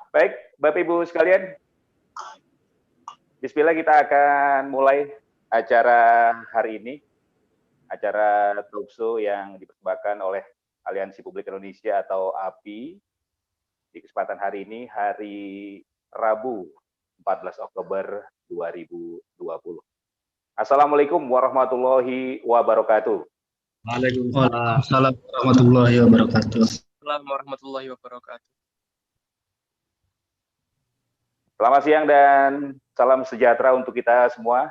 Baik, Bapak Ibu sekalian, Bismillah kita akan mulai acara hari ini, acara talkshow yang dipersembahkan oleh Aliansi Publik Indonesia atau API di kesempatan hari ini, hari Rabu 14 Oktober 2020. Assalamualaikum warahmatullahi wabarakatuh. Waalaikumsalam warahmatullahi wabarakatuh. Assalamualaikum warahmatullahi wabarakatuh. Selamat siang dan salam sejahtera untuk kita semua.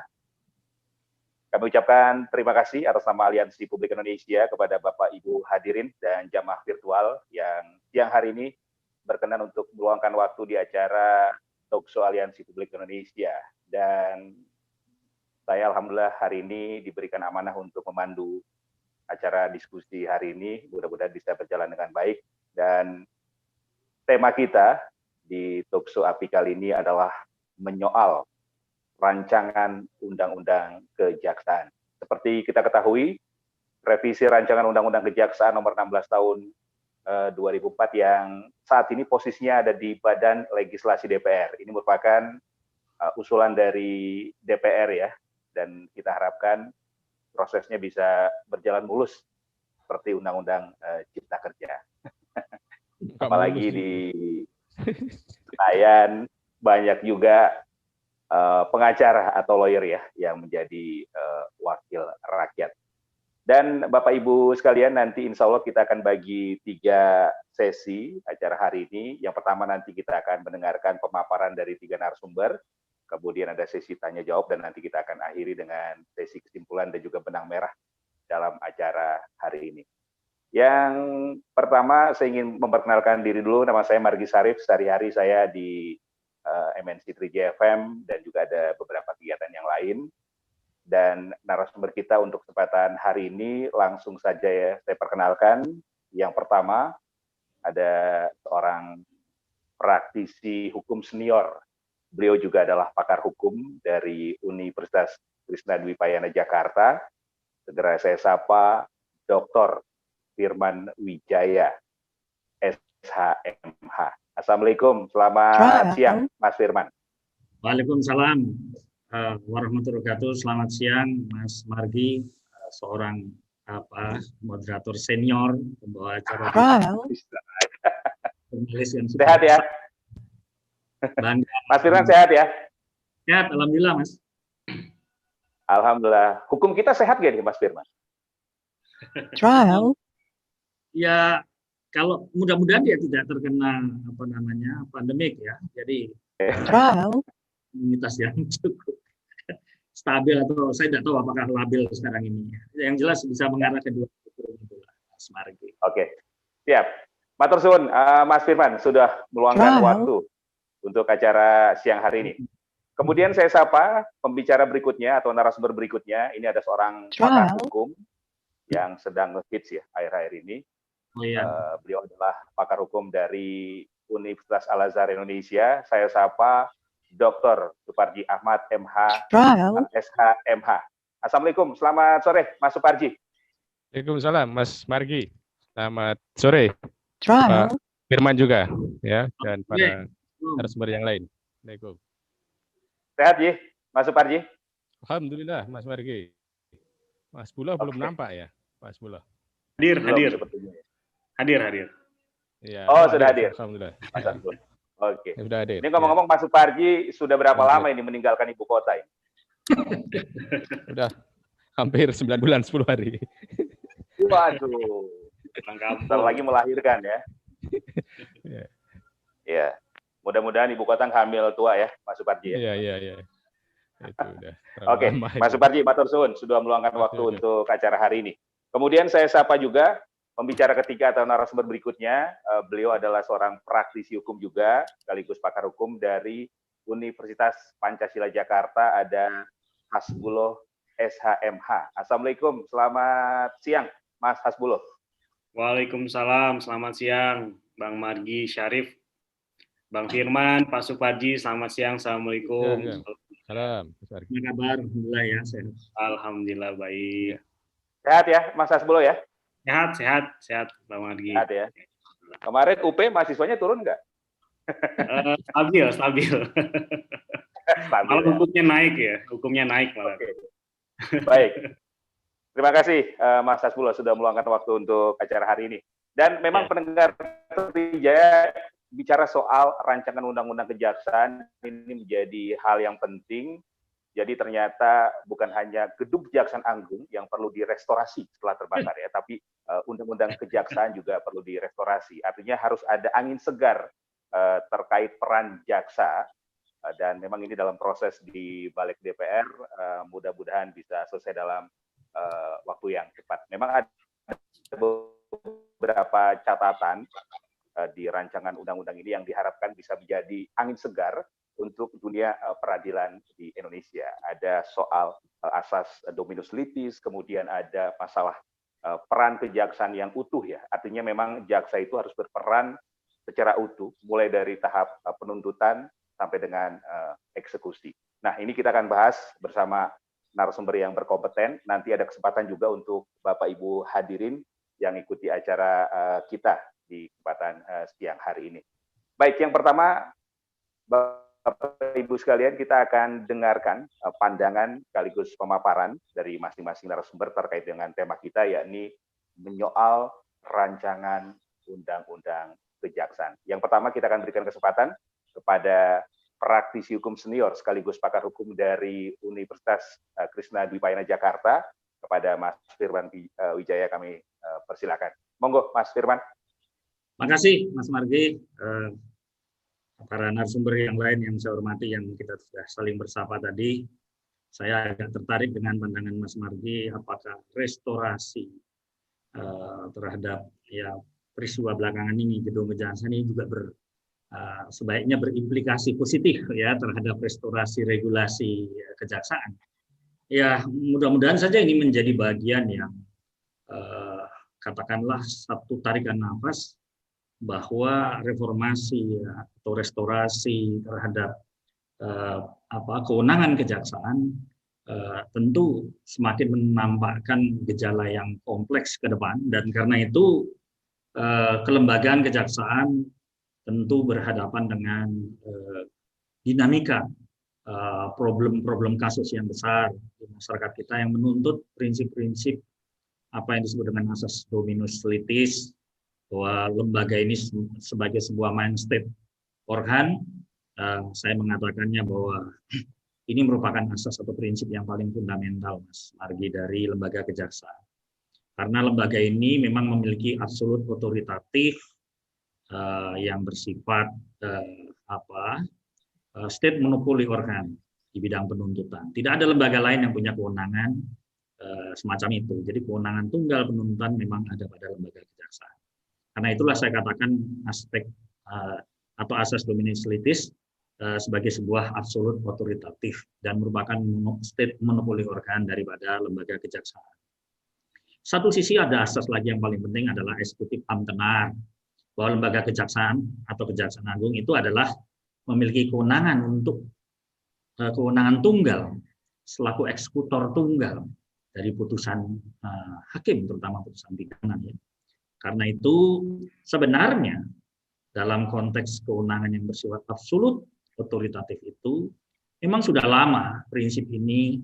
Kami ucapkan terima kasih atas nama Aliansi Publik Indonesia kepada Bapak Ibu hadirin dan jamaah virtual yang siang hari ini berkenan untuk meluangkan waktu di acara talkshow Aliansi Publik Indonesia. Dan saya alhamdulillah hari ini diberikan amanah untuk memandu acara diskusi hari ini. Mudah-mudahan bisa berjalan dengan baik. Dan tema kita di talkshow API kali ini adalah menyoal rancangan undang-undang kejaksaan. Seperti kita ketahui, revisi rancangan undang-undang kejaksaan nomor 16 tahun 2004 yang saat ini posisinya ada di Badan Legislasi DPR. Ini merupakan usulan dari DPR ya, dan kita harapkan prosesnya bisa berjalan mulus seperti undang-undang Cipta Kerja. Apalagi di Senayan banyak juga pengacara atau lawyer ya yang menjadi wakil rakyat. Dan Bapak Ibu sekalian, nanti insya Allah kita akan bagi 3 sesi acara hari ini. Yang pertama nanti kita akan mendengarkan pemaparan dari 3 narasumber, kemudian ada sesi tanya jawab, dan nanti kita akan akhiri dengan sesi kesimpulan dan juga benang merah dalam acara hari ini. Yang pertama saya ingin memperkenalkan diri dulu, nama saya Margi Syarif, sehari-hari saya di MNC 3J FM dan juga ada beberapa kegiatan yang lain. Dan narasumber kita untuk kesempatan hari ini langsung saja ya saya perkenalkan. Yang pertama ada seorang praktisi hukum senior. Beliau juga adalah pakar hukum dari Universitas Krishna Dwi Payana Jakarta. Segera saya sapa Dr. Firman Wijaya, SHMH. Assalamualaikum, selamat siang Mas Firman. Waalaikumsalam warahmatullahi wabarakatuh. Selamat siang Mas Margi, seorang moderator senior, pembawa acara. Sehat ya? Bangga. Mas Firman sehat ya? Sehat, alhamdulillah Mas. Alhamdulillah. Hukum kita sehat gak nih Mas Firman? Ya, kalau mudah-mudahan dia tidak terkena pandemik ya. Jadi imunitas yang cukup stabil, atau saya tidak tahu apakah labil sekarang ini. Yang jelas bisa mengarah ke 2 Mas Margi. Oke, siap. Matur suwun, Mas Firman sudah meluangkan waktu untuk acara siang hari ini. Kemudian saya sapa pembicara berikutnya atau narasumber berikutnya. Ini ada seorang pakar hukum yang sedang ngehits ya akhir-akhir ini. Oh, iya. Beliau adalah pakar hukum dari Universitas Al-Azhar Indonesia. Saya sapa Dr. Suparji Ahmad MH, SHMH. Assalamualaikum, selamat sore Mas Suparji. Waalaikumsalam Mas Margi. Selamat sore Pak Firman juga ya, dan para narasumber yang lain. Assalamualaikum. Sehat ya Mas Suparji? Alhamdulillah Mas Margi. Mas Buloh belum nampak ya, Mas Buloh? Hadir. Ya, oh, sudah hadir. Alhamdulillah. Oke. Ya, sudah hadir. Ini ngomong-ngomong Mas Suparji sudah berapa lama ini meninggalkan ibu kota ini? Sudah hampir 9 bulan 10 hari. Waduh. Bentar lagi melahirkan ya. Ya. Mudah-mudahan ibu kota hamil tua ya, Mas Suparji ya. Iya. Itu udah. Oke, Mas Suparji, matur suwun sudah meluangkan waktu untuk acara hari ini. Kemudian saya sapa juga pembicara ketiga atau narasumber berikutnya. Beliau adalah seorang praktisi hukum juga, sekaligus pakar hukum dari Universitas Pancasila Jakarta. Ada Hasbuloh SHMH. Assalamualaikum, selamat siang Mas Hasbuloh. Waalaikumsalam, selamat siang Bang Margi Syarif, Bang Firman, Pak Suparji, selamat siang. Assalamualaikum. Salam. Apa kabar? Alhamdulillah ya, sehat. Alhamdulillah baik. Sehat ya Mas Hasbuloh ya? Sehat Bang Margi. Sehat ya. Kemarin UP mahasiswanya turun nggak? Stabil, stabil. Stabil, Malah ya. hukumnya naik malah. Oke. Baik. Terima kasih Mas Hasbullah sudah meluangkan waktu untuk acara hari ini. Dan memang pendengar Trijaya bicara soal rancangan undang-undang kejaksaan ini menjadi hal yang penting. Jadi ternyata bukan hanya gedung Kejaksaan Agung yang perlu direstorasi setelah terbakar ya, tapi undang-undang kejaksaan juga perlu direstorasi. Artinya harus ada angin segar terkait peran jaksa. Dan memang ini dalam proses di balik DPR, mudah-mudahan bisa selesai dalam waktu yang cepat. Memang ada beberapa catatan di rancangan undang-undang ini yang diharapkan bisa menjadi angin segar untuk dunia peradilan di Indonesia. Ada soal asas dominus litis, kemudian ada masalah peran kejaksaan yang utuh ya. Artinya memang jaksa itu harus berperan secara utuh, mulai dari tahap penuntutan sampai dengan eksekusi. Nah, ini kita akan bahas bersama narasumber yang berkompeten. Nanti ada kesempatan juga untuk Bapak Ibu hadirin yang ikuti acara kita di kesempatan siang hari ini. Baik, yang pertama, Bapak Ibu sekalian, kita akan dengarkan pandangan sekaligus pemaparan dari masing-masing narasumber terkait dengan tema kita, yakni menyoal rancangan undang-undang kejaksaan. Yang pertama kita akan berikan kesempatan kepada praktisi hukum senior sekaligus pakar hukum dari Universitas Krishna Dwi Payana Jakarta, kepada Mas Firman Wijaya kami persilakan. Monggo Mas Firman. Makasih Mas Margi. Para narasumber yang lain yang saya hormati, yang kita sudah saling bersapa tadi, saya agak tertarik dengan pandangan Mas Margi, apakah restorasi terhadap ya peristiwa belakangan ini, gedung kejaksaan ini juga sebaiknya berimplikasi positif ya terhadap restorasi regulasi kejaksaan. Ya mudah-mudahan saja ini menjadi bagian yang katakanlah satu tarikan nafas bahwa reformasi atau restorasi terhadap kewenangan kejaksaan tentu semakin menampakkan gejala yang kompleks ke depan, dan karena itu kelembagaan kejaksaan tentu berhadapan dengan dinamika problem-problem kasus yang besar di masyarakat kita yang menuntut prinsip-prinsip apa yang disebut dengan asas dominus litis, bahwa lembaga ini sebagai sebuah main state organ, saya mengatakannya bahwa ini merupakan asas atau prinsip yang paling fundamental, Mas Margi, dari lembaga kejaksaan. Karena lembaga ini memang memiliki absolut otoritatif yang bersifat state monopoly organ di bidang penuntutan. Tidak ada lembaga lain yang punya kewenangan semacam itu. Jadi kewenangan tunggal penuntutan memang ada pada lembaga kejaksaan. Karena itulah saya katakan aspek atau asas dominus litis sebagai sebuah absolut otoritatif dan merupakan state monopoly organ daripada lembaga kejaksaan. Satu sisi ada asas lagi yang paling penting adalah eksekutif amtenar, bahwa lembaga kejaksaan atau Kejaksaan Agung itu adalah memiliki kewenangan untuk kewenangan tunggal selaku eksekutor tunggal dari putusan hakim, terutama putusan pidana ya. Karena itu sebenarnya dalam konteks kewenangan yang bersifat absolut otoritatif itu memang sudah lama prinsip ini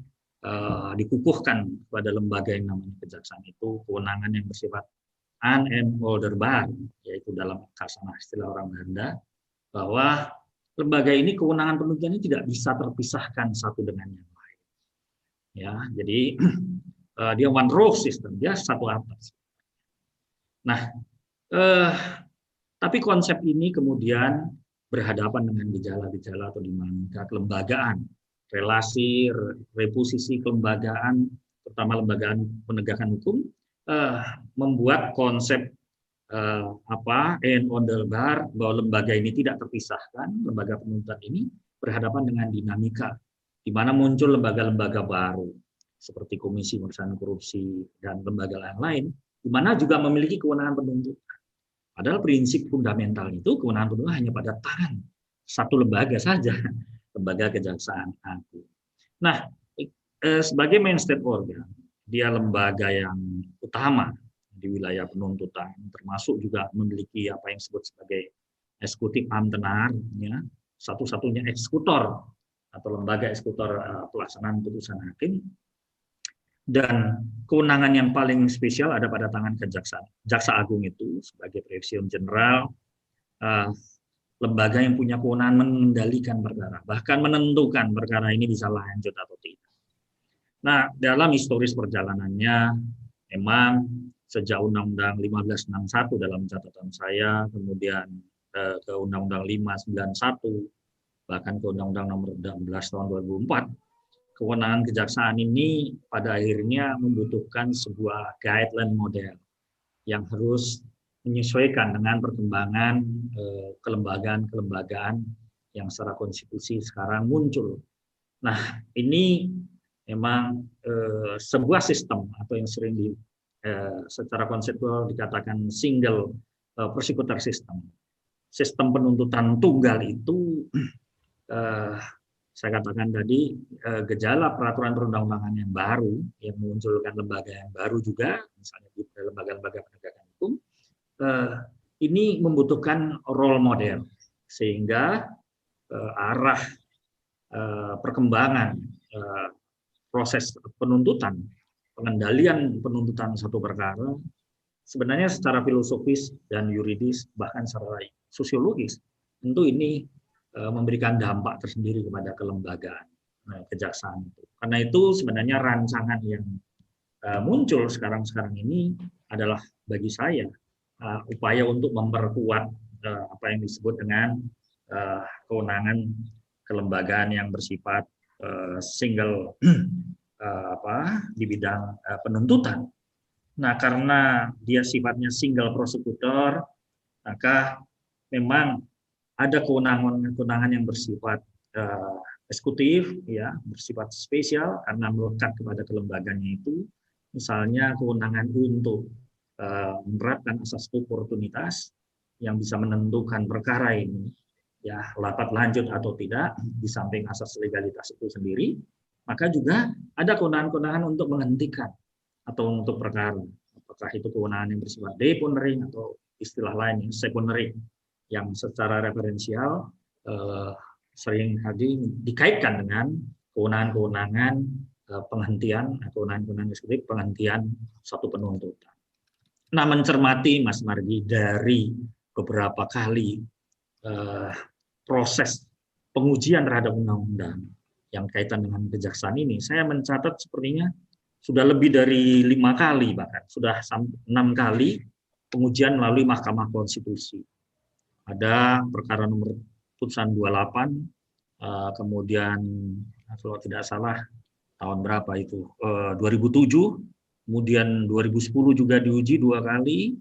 dikukuhkan pada lembaga yang namanya kejaksaan itu, kewenangan yang bersifat an and orderbar, yaitu dalam kasana istilah orang Belanda, bahwa lembaga ini kewenangan penuntutannya tidak bisa terpisahkan satu dengan yang lain. Ya, jadi dia one roof system, dia satu atas. Nah, tapi konsep ini kemudian berhadapan dengan gejala-gejala atau dinamika kelembagaan, relasi, reposisi kelembagaan, terutama lembagaan penegakan hukum, membuat konsep and orderbar bahwa lembaga ini tidak terpisahkan, lembaga penuntutan ini berhadapan dengan dinamika di mana muncul lembaga-lembaga baru seperti Komisi Pemberantasan Korupsi dan lembaga lain-lain, di mana juga memiliki kewenangan penuntutan. Padahal prinsip fundamental itu kewenangan penuntutan hanya pada tangan satu lembaga saja, lembaga Kejaksaan Agung. Nah, sebagai main state organ, dia lembaga yang utama di wilayah penuntutan, termasuk juga memiliki apa yang disebut sebagai eksekutif amtenar, ya, satu-satunya eksekutor atau lembaga eksekutor pelaksanaan putusan hakim, dan kewenangan yang paling spesial ada pada tangan kejaksaan. Jaksa Agung itu sebagai Presiden Jenderal, lembaga yang punya kewenangan mengendalikan perkara, bahkan menentukan perkara ini bisa lanjut atau tidak. Nah, dalam historis perjalanannya, memang sejak Undang-Undang 1561 dalam catatan saya, kemudian ke Undang-Undang 591, bahkan ke Undang-Undang Nomor 16 Tahun 2004, kewenangan kejaksaan ini pada akhirnya membutuhkan sebuah guideline model yang harus menyesuaikan dengan perkembangan kelembagaan-kelembagaan yang secara konstitusi sekarang muncul. Nah, ini memang sebuah sistem atau yang sering secara konseptual dikatakan single prosecutor system. Sistem penuntutan tunggal itu saya katakan tadi gejala peraturan perundang-undangan yang baru yang memunculkan lembaga yang baru juga, misalnya di lembaga-lembaga penegakan hukum, ini membutuhkan role model sehingga arah perkembangan proses penuntutan, pengendalian penuntutan satu perkara sebenarnya secara filosofis dan yuridis bahkan secara sosiologis tentu ini memberikan dampak tersendiri kepada kelembagaan kejaksaan itu. Karena itu sebenarnya rancangan yang muncul sekarang ini adalah bagi saya upaya untuk memperkuat apa yang disebut dengan kewenangan kelembagaan yang bersifat single di bidang penuntutan. Nah, karena dia sifatnya single prosecutor, maka memang ada kewenangan yang bersifat eksekutif, ya, bersifat spesial karena melekat kepada kelembagaannya itu, misalnya kewenangan untuk menerapkan asas oportunitas yang bisa menentukan perkara ini, ya, dapat lanjut atau tidak, di samping asas legalitas itu sendiri, maka juga ada kewenangan-kewenangan untuk menghentikan atau untuk perkara, apakah itu kewenangan yang bersifat deponering atau istilah lain secondary, yang secara referensial sering dikaitkan dengan kewenangan-kewenangan penghentian, kewenangan-kewenangan eksekutif penghentian satu penuntutan. Nah, mencermati Mas Margi dari beberapa kali proses pengujian terhadap undang-undang yang kaitan dengan kejaksaan ini, saya mencatat sepertinya sudah lebih dari 5 kali, bahkan sudah 6 kali pengujian melalui Mahkamah Konstitusi. Ada perkara nomor putusan 28, kemudian kalau tidak salah tahun berapa itu, 2007, kemudian 2010 juga diuji 2 kali,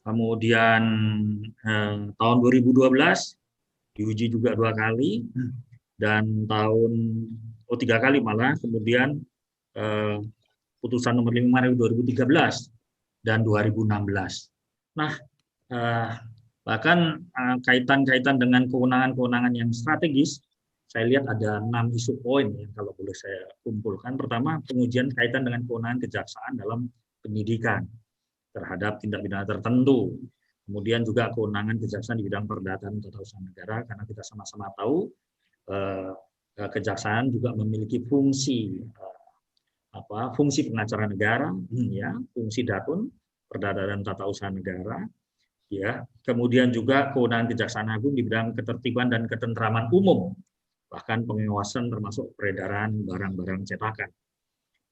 kemudian tahun 2012 diuji juga 2 kali, dan tahun 3 kali malah, kemudian putusan nomor 5 2013 dan 2016. Nah, bahkan kaitan-kaitan dengan kewenangan-kewenangan yang strategis, saya lihat ada 6 isu poin yang kalau boleh saya kumpulkan. Pertama, pengujian kaitan dengan kewenangan kejaksaan dalam penyidikan terhadap tindak pidana tertentu. Kemudian juga kewenangan kejaksaan di bidang perdata dan tata usaha negara, karena kita sama-sama tahu kejaksaan juga memiliki fungsi fungsi pengacara negara, ya, fungsi datun perdata dan tata usaha negara, ya, kemudian juga kewenangan Kejaksaan Agung di bidang ketertiban dan ketentraman umum, bahkan pengawasan termasuk peredaran barang-barang cetakan.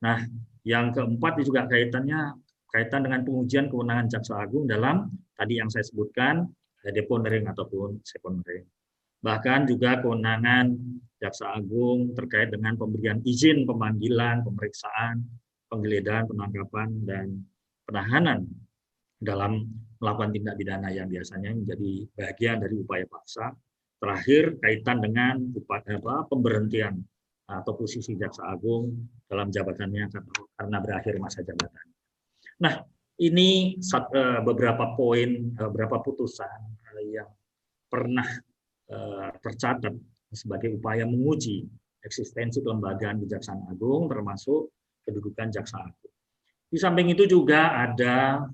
Nah, yang keempat juga kaitan dengan pengujian kewenangan Jaksa Agung dalam tadi yang saya sebutkan deponering ataupun secondary. Bahkan juga kewenangan Jaksa Agung terkait dengan pemberian izin pemanggilan, pemeriksaan, penggeledahan, penangkapan, dan penahanan dalam melakukan tindak pidana yang biasanya menjadi bagian dari upaya paksa. Terakhir, kaitan dengan pemberhentian atau posisi Jaksa Agung dalam jabatannya karena berakhir masa jabatan. Nah, ini beberapa poin, beberapa putusan yang pernah tercatat sebagai upaya menguji eksistensi kelembagaan Kejaksaan Agung, termasuk kedudukan Jaksa Agung. Di samping itu juga ada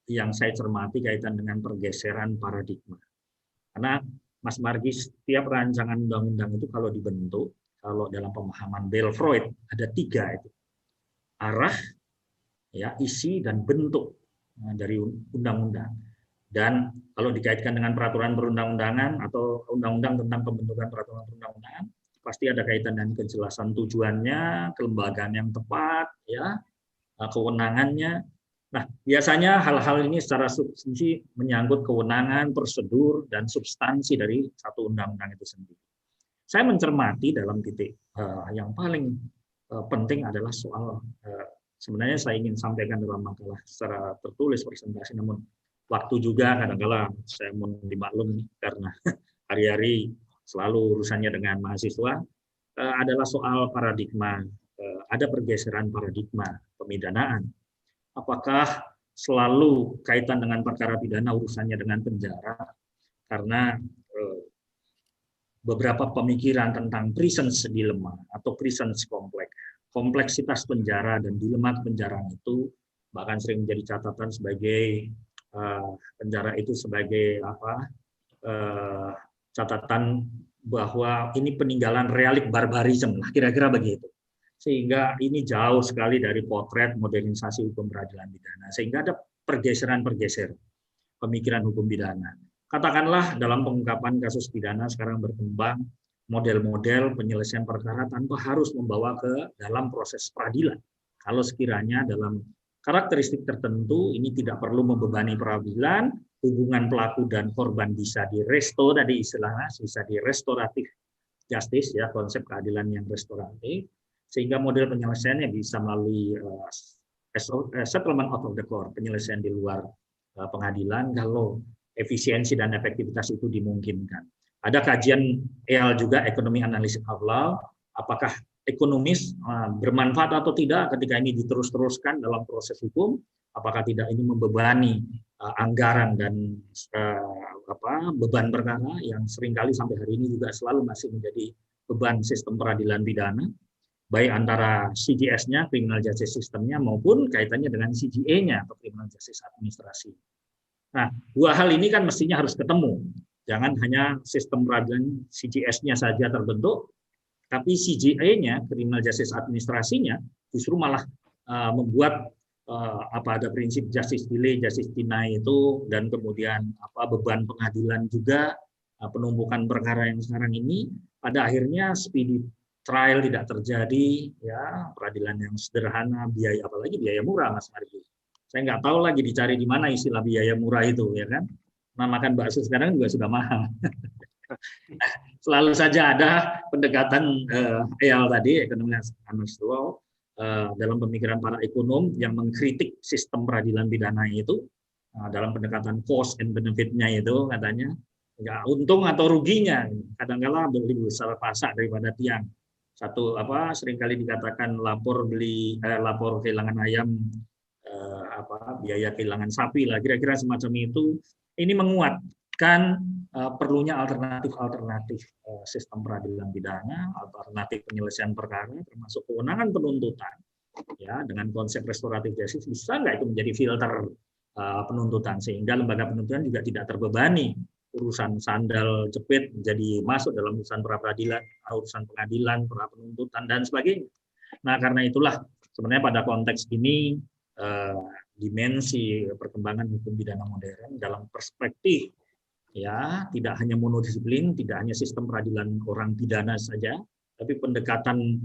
yang saya cermati kaitan dengan pergeseran paradigma. Karena Mas Margi, setiap rancangan undang-undang itu kalau dibentuk, kalau dalam pemahaman Bell Freud ada 3 itu. Arah, ya, isi dan bentuk dari undang-undang. Dan kalau dikaitkan dengan peraturan perundang-undangan atau undang-undang tentang pembentukan peraturan perundang-undangan, pasti ada kaitan dengan kejelasan tujuannya, kelembagaan yang tepat, ya, kewenangannya. Nah, biasanya hal-hal ini secara substansi menyangkut kewenangan, prosedur, dan substansi dari satu undang-undang itu sendiri. Saya mencermati dalam titik yang paling penting adalah soal, sebenarnya saya ingin sampaikan dalam makalah secara tertulis presentasi, namun waktu juga kadang-kala saya mohon dimaklum karena hari-hari selalu urusannya dengan mahasiswa, adalah soal paradigma, ada pergeseran paradigma pemidanaan. Apakah selalu kaitan dengan perkara pidana urusannya dengan penjara, karena beberapa pemikiran tentang prisons dilemma atau prisons kompleks, kompleksitas penjara dan dilema penjaraan itu bahkan sering menjadi catatan sebagai penjara itu sebagai catatan bahwa ini peninggalan relik barbarisme, kira-kira begitu. Sehingga ini jauh sekali dari potret modernisasi hukum peradilan pidana, sehingga ada pergeseran-pergeseran pemikiran hukum pidana. Katakanlah dalam pengungkapan kasus pidana sekarang berkembang model-model penyelesaian perkara tanpa harus membawa ke dalam proses peradilan. Kalau sekiranya dalam karakteristik tertentu ini tidak perlu membebani peradilan, hubungan pelaku dan korban bisa diresto, tadi istilahnya bisa direstoratif justice, ya, konsep keadilan yang restoratif, sehingga model penyelesaiannya bisa melalui settlement out of the court, penyelesaian di luar pengadilan kalau efisiensi dan efektivitas itu dimungkinkan. Ada kajian EAL juga, Economic Analysis of Law, apakah ekonomis bermanfaat atau tidak ketika ini diterus-teruskan dalam proses hukum, apakah tidak ini membebani anggaran dan beban perkara yang seringkali sampai hari ini juga selalu masih menjadi beban sistem peradilan pidana, baik antara CJS-nya, Criminal Justice System-nya, maupun kaitannya dengan CJA-nya, atau Criminal Justice Administrasi. Nah, 2 hal ini kan mestinya harus ketemu. Jangan hanya sistem peradilan CJS-nya saja terbentuk, tapi CJA-nya, Criminal Justice Administrasinya, justru malah membuat ada prinsip justice delay, justice deny itu, dan kemudian beban pengadilan juga, penumpukan perkara yang sekarang ini, pada akhirnya speedy trial tidak terjadi, ya, peradilan yang sederhana, biaya, apalagi biaya murah, Mas Margi. Saya nggak tahu lagi dicari di mana istilah biaya murah itu, ya kan? Nah, makan bakso sekarang juga sudah mahal. Selalu saja ada pendekatan EAL tadi, Economic Analysis of Law, dalam pemikiran para ekonom yang mengkritik sistem peradilan pidana itu, dalam pendekatan cost and benefit-nya itu katanya, nggak untung atau ruginya, kadang-kala lebih besar pasak daripada tiang. Satu seringkali dikatakan lapor kehilangan ayam, biaya kehilangan sapi lah, kira-kira semacam itu. Ini menguatkan perlunya alternatif sistem peradilan pidana, alternatif penyelesaian perkara, termasuk kewenangan penuntutan, ya, dengan konsep restoratif justice, bisa nggak itu menjadi filter penuntutan, sehingga lembaga penuntutan juga tidak terbebani urusan sandal jepit menjadi masuk dalam urusan pra-peradilan, urusan pengadilan, pra-penuntutan, dan sebagainya. Nah, karena itulah sebenarnya pada konteks ini dimensi perkembangan hukum pidana modern dalam perspektif, ya, tidak hanya monodisiplin, tidak hanya sistem peradilan orang pidana saja, tapi pendekatan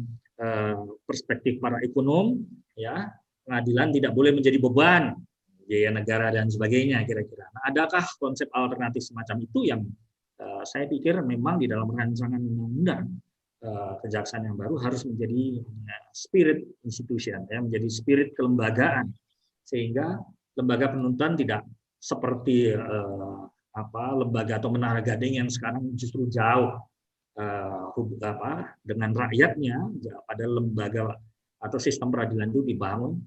perspektif para ekonom, ya, pengadilan tidak boleh menjadi beban biaya negara dan sebagainya, kira-kira. Nah, adakah konsep alternatif semacam itu yang saya pikir memang di dalam rancangan undang-undang kejaksaan yang baru harus menjadi spirit institution, ya, menjadi spirit kelembagaan, sehingga lembaga penuntutan tidak seperti lembaga atau menara gading yang sekarang justru jauh dengan rakyatnya. Pada lembaga atau sistem peradilan itu dibangun,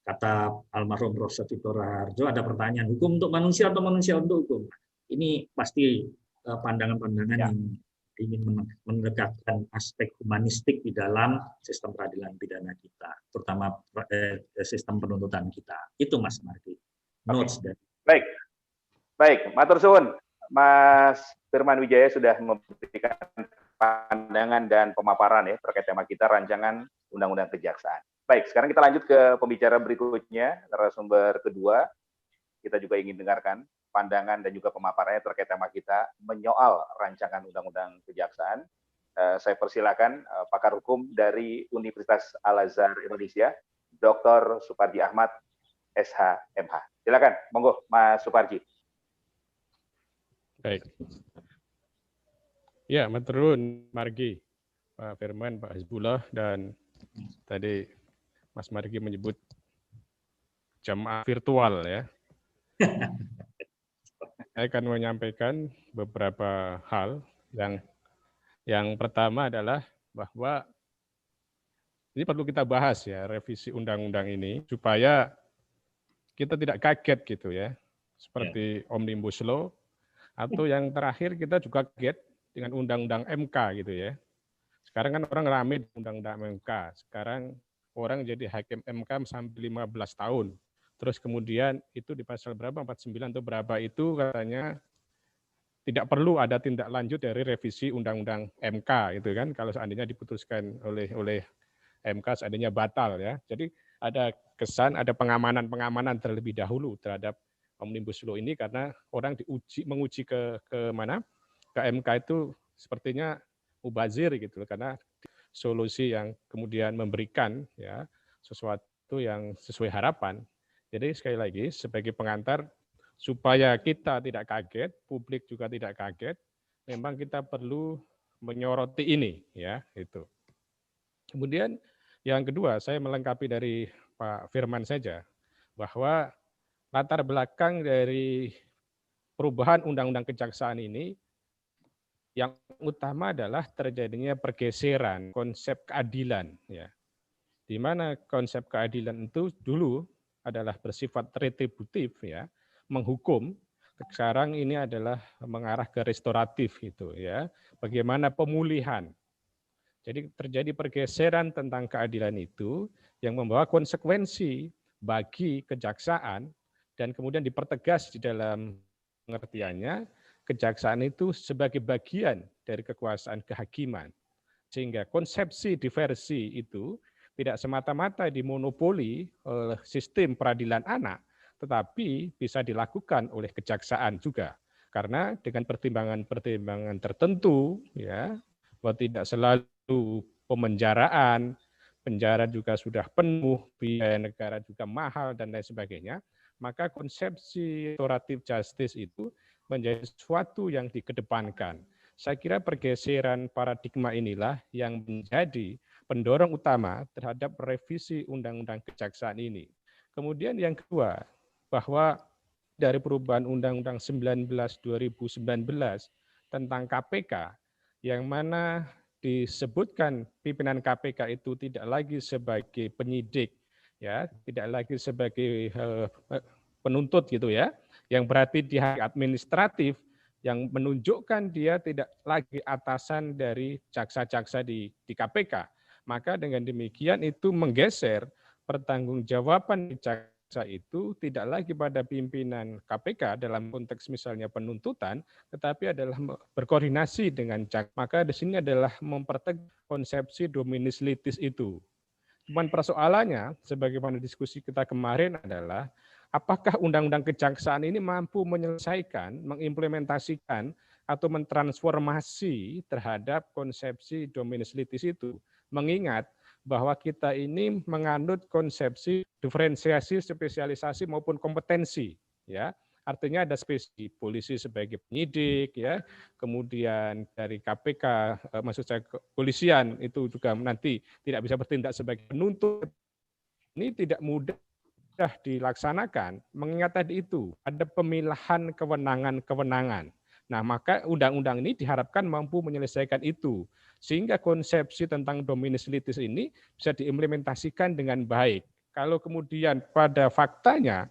kata almarhum Prof. Tito Raharjo, ada pertanyaan, hukum untuk manusia atau manusia untuk hukum? Ini pasti pandangan-pandangan yang ingin mendekatkan aspek humanistik di dalam sistem peradilan pidana kita, terutama sistem penuntutan kita. Itu Mas Margi. Notes dari. Baik, matur suwun Mas Firman Wijaya sudah memberikan pandangan dan pemaparan ya terkait tema kita rancangan Undang-Undang Kejaksaan. Baik, sekarang kita lanjut ke pembicara berikutnya, narasumber kedua. Kita juga ingin dengarkan pandangan dan juga pemaparannya terkait tema kita menyoal rancangan Undang-Undang Kejaksaan. Saya persilakan pakar hukum dari Universitas Al-Azhar Indonesia, Dr. Suparji Ahmad, SH.MH. Silakan, monggo Mas Suparji. Baik. Ya, maturun Margi, Pak Firman, Pak Hizbullah, dan tadi Mas Margi menyebut jamaah virtual ya. Saya akan menyampaikan beberapa hal. Yang pertama adalah bahwa ini perlu kita bahas ya, revisi undang-undang ini supaya kita tidak kaget gitu ya, seperti Omnibus Law, atau yang terakhir kita juga kaget dengan Undang-Undang MK gitu ya. Sekarang kan orang rame di Undang-Undang MK, sekarang orang jadi hakim MK sampai 15 tahun. Terus kemudian itu di pasal berapa, 49 atau berapa itu katanya tidak perlu ada tindak lanjut dari revisi Undang-Undang MK gitu kan, kalau seandainya diputuskan oleh MK seandainya batal ya. Jadi ada kesan, ada pengamanan terlebih dahulu terhadap Omnibus Law ini karena orang menguji ke mana? Ke MK itu sepertinya mubazir gitu karena solusi yang kemudian memberikan ya sesuatu yang sesuai harapan. Jadi sekali lagi sebagai pengantar supaya kita tidak kaget, publik juga tidak kaget, memang kita perlu menyoroti ini ya itu. Kemudian yang kedua, saya melengkapi dari Pak Firman saja bahwa latar belakang dari perubahan Undang-Undang Kejaksaan ini yang utama adalah terjadinya pergeseran konsep keadilan ya. Di mana konsep keadilan itu dulu adalah bersifat retributif ya, menghukum. Sekarang ini adalah mengarah ke restoratif gitu ya. Bagaimana pemulihan. Jadi terjadi pergeseran tentang keadilan itu yang membawa konsekuensi bagi kejaksaan dan kemudian dipertegas di dalam pengertiannya, kejaksaan itu sebagai bagian dari kekuasaan kehakiman. Sehingga konsepsi diversi itu tidak semata-mata dimonopoli oleh sistem peradilan anak, tetapi bisa dilakukan oleh kejaksaan juga. Karena dengan pertimbangan-pertimbangan tertentu, ya, bahwa tidak selalu pemenjaraan, penjara juga sudah penuh, biaya negara juga mahal, dan lain sebagainya, maka konsepsi restoratif justice itu menjadi sesuatu yang dikedepankan. Saya kira pergeseran paradigma inilah yang menjadi pendorong utama terhadap revisi Undang-Undang Kejaksaan ini. Kemudian yang kedua, bahwa dari perubahan Undang-Undang 19/2019 tentang KPK, yang mana disebutkan pimpinan KPK itu tidak lagi sebagai penyidik, ya, tidak lagi sebagai penuntut gitu ya, yang berarti di hak administratif, yang menunjukkan dia tidak lagi atasan dari jaksa-jaksa di KPK. Maka dengan demikian itu menggeser pertanggungjawaban jaksa itu tidak lagi pada pimpinan KPK dalam konteks misalnya penuntutan, tetapi adalah berkoordinasi dengan jaksa. Maka di sini adalah mempertegas konsepsi dominus litis itu. Cuman persoalannya, sebagaimana diskusi kita kemarin adalah, apakah Undang-Undang Kejaksaan ini mampu menyelesaikan, mengimplementasikan, atau mentransformasi terhadap konsepsi dominus litis itu. Mengingat bahwa kita ini menganut konsepsi diferensiasi, spesialisasi maupun kompetensi, ya. Artinya ada spesies polisi sebagai penyidik, ya, kemudian dari KPK, maksud saya kepolisian itu juga nanti tidak bisa bertindak sebagai penuntut. Ini tidak mudah dilaksanakan, mengingat tadi itu ada pemilahan kewenangan-kewenangan. Nah, maka undang-undang ini diharapkan mampu menyelesaikan itu, sehingga konsepsi tentang dominus litis ini bisa diimplementasikan dengan baik. Kalau kemudian pada faktanya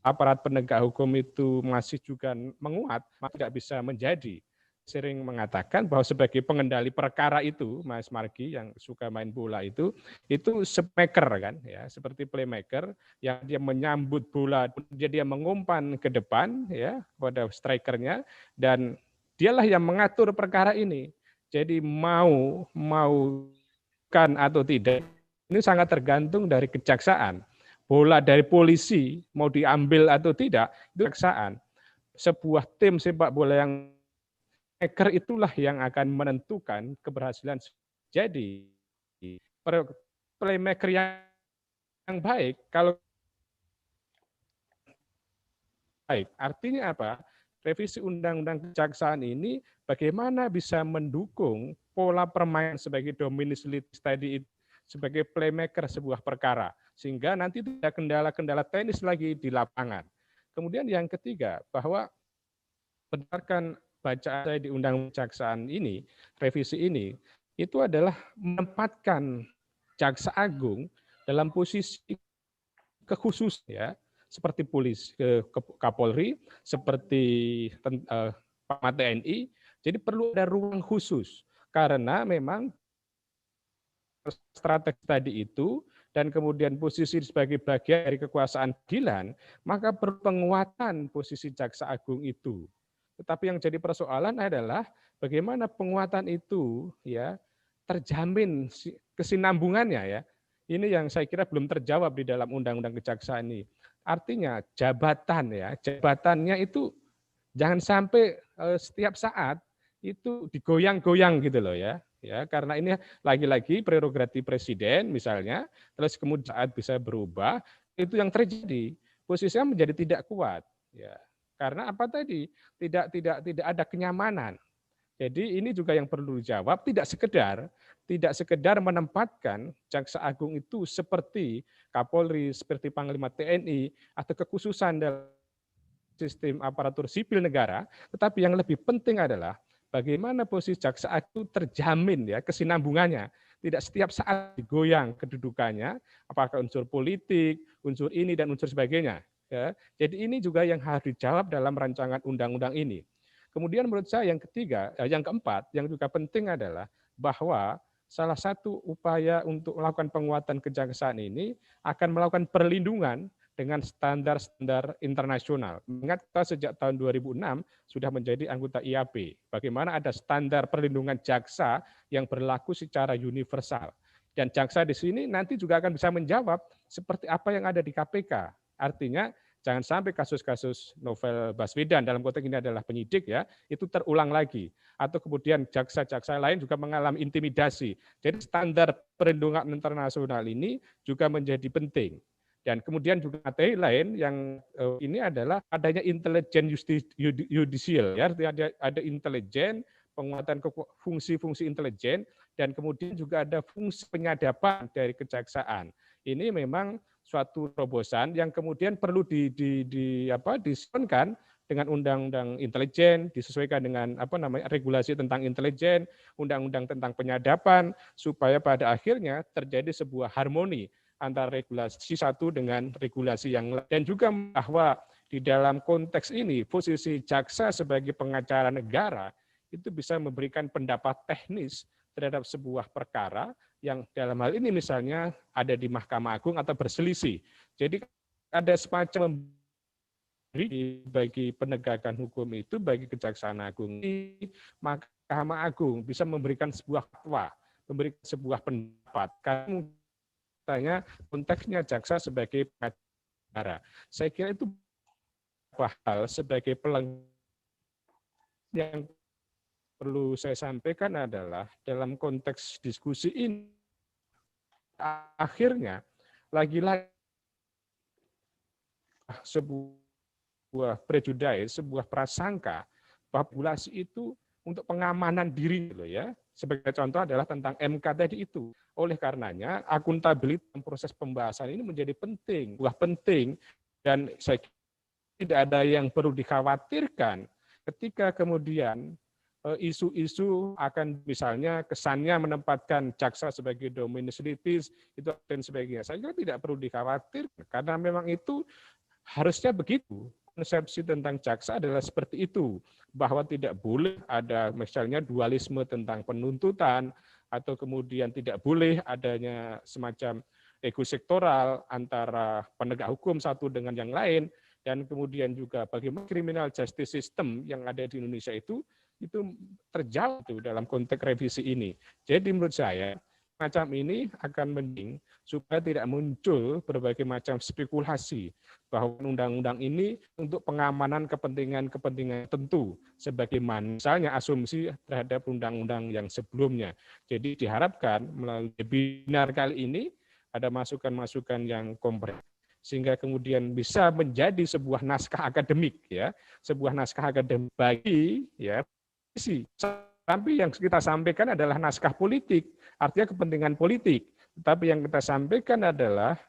aparat penegak hukum itu masih juga menguat, maka tidak bisa menjadi. sering mengatakan bahwa sebagai pengendali perkara itu, Mas Margi yang suka main bola itu playmaker kan, ya, seperti playmaker yang dia menyambut bola, dia mengumpan ke depan, ya, pada strikernya, dan dialah yang mengatur perkara ini. Jadi mau kan atau tidak, ini sangat tergantung dari kejaksaan. Bola dari polisi mau diambil atau tidak, itu kejaksaan. Sebuah tim sepak bola yang playmaker itulah yang akan menentukan keberhasilan. Jadi playmaker yang baik, kalau baik, artinya apa? Revisi Undang-Undang Kejaksaan ini bagaimana bisa mendukung pola permainan sebagai dominus litis tadi itu, sebagai playmaker sebuah perkara, sehingga nanti tidak kendala-kendala teknis lagi di lapangan. Kemudian yang ketiga, bahwa berdasarkan bacaan saya di Undang Kejaksaan ini, revisi ini, itu adalah menempatkan Jaksa Agung dalam posisi kekhusus, ya, seperti polisi, Kapolri, seperti Panglima TNI. Jadi perlu ada ruang khusus karena memang strategi tadi itu dan kemudian posisi sebagai bagian dari kekuasaan keadilan, maka perlu penguatan posisi Jaksa Agung itu. Tetapi yang jadi persoalan adalah bagaimana penguatan itu, ya, terjamin kesinambungannya, ya. Ini yang saya kira belum terjawab di dalam Undang-Undang Kejaksaan ini. Artinya jabatan, ya, jabatannya itu jangan sampai setiap saat itu digoyang-goyang gitu loh, ya. Ya, karena ini lagi-lagi prerogatif presiden misalnya, terus kemudian saat bisa berubah, itu yang terjadi. Posisinya menjadi tidak kuat, ya. Karena apa tadi? Tidak ada kenyamanan. Jadi ini juga yang perlu dijawab, tidak sekedar menempatkan Jaksa Agung itu seperti Kapolri, seperti Panglima TNI, atau kekhususan dalam sistem aparatur sipil negara, tetapi yang lebih penting adalah bagaimana posisi Jaksa Agung terjamin, ya, kesinambungannya. Tidak setiap saat digoyang kedudukannya, apakah unsur politik, unsur ini, dan unsur sebagainya. Ya. Jadi ini juga yang harus dijawab dalam rancangan undang-undang ini. Kemudian menurut saya yang ketiga, yang keempat, yang juga penting adalah bahwa salah satu upaya untuk melakukan penguatan kejaksaan ini akan melakukan perlindungan dengan standar-standar internasional. Mengingat kita sejak tahun 2006 sudah menjadi anggota IAB. Bagaimana ada standar perlindungan jaksa yang berlaku secara universal. Dan jaksa di sini nanti juga akan bisa menjawab seperti apa yang ada di KPK. Artinya jangan sampai kasus-kasus Novel Baswedan dalam konteks ini adalah penyidik, ya, itu terulang lagi. Atau kemudian jaksa-jaksa lain juga mengalami intimidasi. Jadi standar perlindungan internasional ini juga menjadi penting. Dan kemudian juga materi lain yang ini adalah adanya intelijen judicial, ya, ada intelijen, penguatan fungsi-fungsi intelijen, dan kemudian juga ada fungsi penyadapan dari kejaksaan. Ini memang suatu terobosan yang kemudian perlu disesuaikan dengan undang-undang intelijen, disesuaikan dengan regulasi tentang intelijen, undang-undang tentang penyadapan, supaya pada akhirnya terjadi sebuah harmoni antara regulasi satu dengan regulasi yang lain. Dan juga bahwa di dalam konteks ini posisi jaksa sebagai pengacara negara itu bisa memberikan pendapat teknis terhadap sebuah perkara yang dalam hal ini misalnya ada di Mahkamah Agung atau berselisih. Jadi ada semacam bagi penegakan hukum itu, bagi Kejaksaan Agung ini, Mahkamah Agung bisa memberikan sebuah fatwa, memberikan sebuah pendapat. Karena konteksnya jaksa sebagai pengacara. Saya kira itu hal sebagai pelengkap yang perlu saya sampaikan adalah dalam konteks diskusi ini akhirnya lagi-lagi sebuah prejudice, sebuah prasangka bahwa populasi itu untuk pengamanan diri, loh, ya. Sebagai contoh adalah tentang MK tadi itu. Oleh karenanya akuntabilitas proses pembahasan ini menjadi penting, penting, dan saya kira tidak ada yang perlu dikhawatirkan ketika kemudian isu-isu akan misalnya kesannya menempatkan jaksa sebagai dominus litis itu dan sebagainya. Saya kira tidak perlu dikhawatirkan karena memang itu harusnya begitu. konsepsi tentang jaksa adalah seperti itu, bahwa tidak boleh ada misalnya dualisme tentang penuntutan, atau kemudian tidak boleh adanya semacam ego sektoral antara penegak hukum satu dengan yang lain, dan kemudian juga bagaimana criminal justice system yang ada di Indonesia itu terjawab dalam konteks revisi ini. Jadi menurut saya macam ini akan mending supaya tidak muncul berbagai macam spekulasi bahwa undang-undang ini untuk pengamanan kepentingan-kepentingan tentu, sebagaimana misalnya asumsi terhadap undang-undang yang sebelumnya. Jadi diharapkan melalui webinar kali ini ada masukan-masukan yang komprehensif, sehingga kemudian bisa menjadi sebuah naskah akademik, ya, sebuah naskah akademik bagi ya isi. Tapi yang kita sampaikan adalah naskah politik, artinya kepentingan politik. Tetapi yang kita sampaikan adalah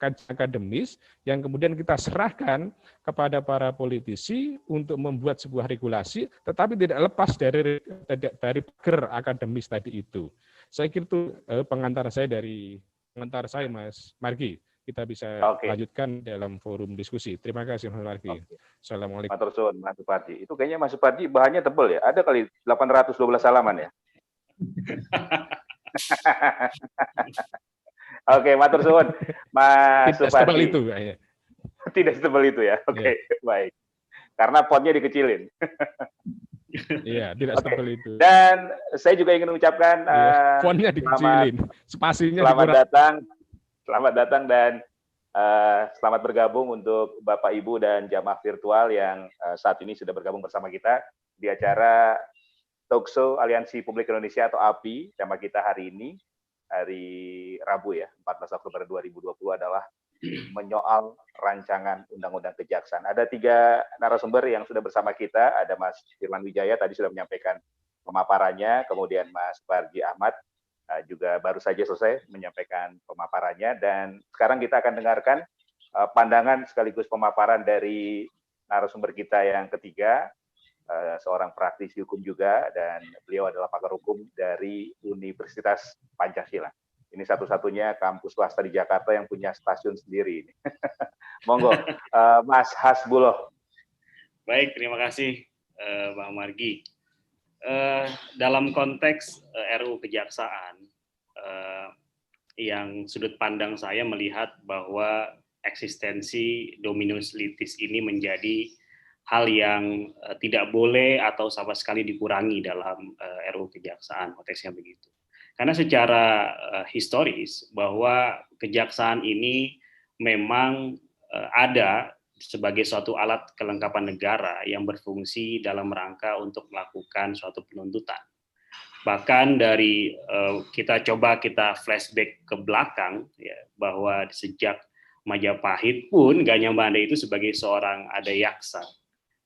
kajian akademis yang kemudian kita serahkan kepada para politisi untuk membuat sebuah regulasi, tetapi tidak lepas dari pagar akademis tadi itu. Saya kira itu pengantar saya Mas Margi. Kita bisa lanjutkan dalam forum diskusi. Terima kasih Mas Margi. Assalamualaikum. Matur suwun, Mas Supardi. Itu kayaknya Mas Supardi bahannya tebal ya. Ada kali 812 halaman ya. Oke, matur suwun, Mas Tidak Supardi. setebal itu kayaknya. Tidak setebal itu ya. Oke, baik. Karena fontnya dikecilin. Iya, tidak setebal itu. Dan saya juga ingin mengucapkan fontnya dikecilin, spasinya selamat datang dan selamat bergabung untuk Bapak Ibu dan jamaah virtual yang saat ini sudah bergabung bersama kita di acara Talkshow Aliansi Publik Indonesia atau API. Tema kita hari ini, hari Rabu ya, 14 Oktober 2020 adalah menyoal rancangan Undang-Undang Kejaksaan. Ada 3 narasumber yang sudah bersama kita. Ada Mas Firman Wijaya, tadi sudah menyampaikan pemaparannya, kemudian Mas Parji Ahmad juga baru saja selesai menyampaikan pemaparannya, dan sekarang kita akan dengarkan pandangan sekaligus pemaparan dari narasumber kita yang ketiga, seorang praktisi hukum juga, dan beliau adalah pakar hukum dari Universitas Pancasila. Ini satu-satunya kampus swasta di Jakarta yang punya stasiun sendiri. Monggo, Mas Hasbuloh. Baik, terima kasih Bang Margi. Dalam konteks RUU Kejaksaan, yang sudut pandang saya melihat bahwa eksistensi dominus litis ini menjadi hal yang tidak boleh atau sama sekali dikurangi dalam RUU Kejaksaan, konteksnya begitu. Karena secara historis bahwa kejaksaan ini memang ada sebagai suatu alat kelengkapan negara yang berfungsi dalam rangka untuk melakukan suatu penuntutan. Bahkan dari kita flashback ke belakang, ya, bahwa sejak Majapahit pun Ganyang Banda itu sebagai seorang adayaksa,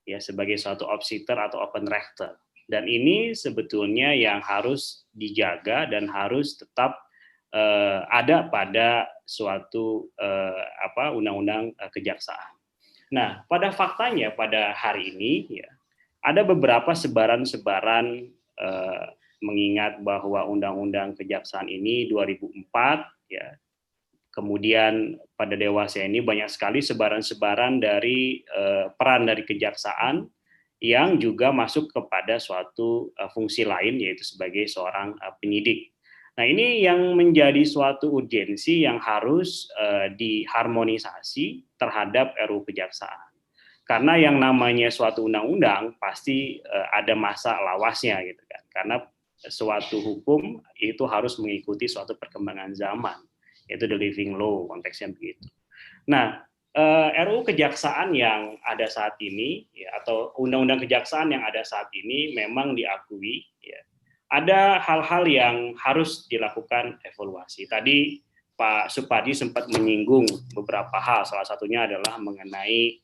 ya, sebagai suatu obsitor atau open rector. Dan ini sebetulnya yang harus dijaga dan harus tetap ada pada suatu undang-undang kejaksaan. Nah, pada faktanya pada hari ini ya, ada beberapa sebaran-sebaran mengingat bahwa Undang-Undang Kejaksaan ini 2004 ya. Kemudian pada dewasa ini banyak sekali sebaran-sebaran dari peran dari kejaksaan yang juga masuk kepada suatu fungsi lain, yaitu sebagai seorang penyidik. Nah, ini yang menjadi suatu urgensi yang harus diharmonisasi terhadap RUU Kejaksaan. Karena yang namanya suatu undang-undang pasti ada masa lawasnya gitu kan. Karena suatu hukum itu harus mengikuti suatu perkembangan zaman, yaitu the living law, konteksnya begitu. Nah, RUU Kejaksaan yang ada saat ini ya, atau Undang-Undang Kejaksaan yang ada saat ini memang diakui ya, ada hal-hal yang harus dilakukan evaluasi. Tadi Pak Supardi sempat menyinggung beberapa hal, salah satunya adalah mengenai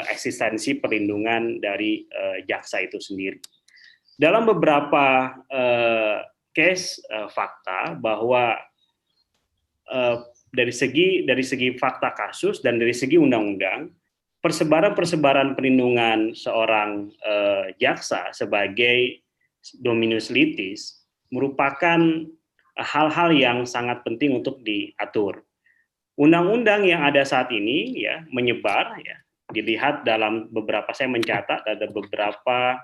eksistensi perlindungan dari jaksa itu sendiri. Dalam beberapa case fakta bahwa dari segi fakta kasus dan dari segi undang-undang, persebaran perlindungan seorang jaksa sebagai dominus litis merupakan hal-hal yang sangat penting untuk diatur. Undang-undang yang ada saat ini ya menyebar ya dilihat dalam beberapa, saya mencatat ada beberapa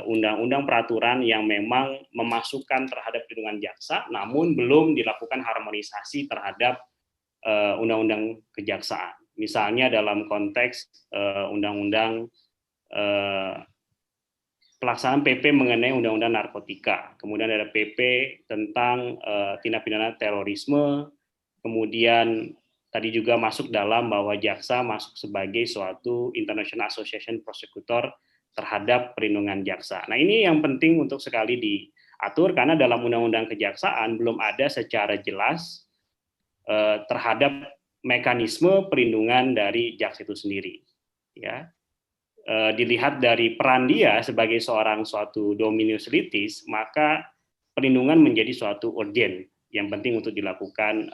undang-undang peraturan yang memang memasukkan terhadap perlindungan jaksa, namun belum dilakukan harmonisasi terhadap undang-undang kejaksaan. Misalnya dalam konteks undang-undang pelaksanaan PP mengenai undang-undang narkotika, kemudian ada PP tentang tindak pidana terorisme, kemudian tadi juga masuk dalam bahwa jaksa masuk sebagai suatu International Association Prosecutor terhadap perlindungan jaksa. Nah, ini yang penting untuk sekali diatur karena dalam undang-undang kejaksaan belum ada secara jelas terhadap mekanisme perlindungan dari jaksa itu sendiri. Ya, dilihat dari peran dia sebagai suatu dominus litis, maka perlindungan menjadi suatu urgent yang penting untuk dilakukan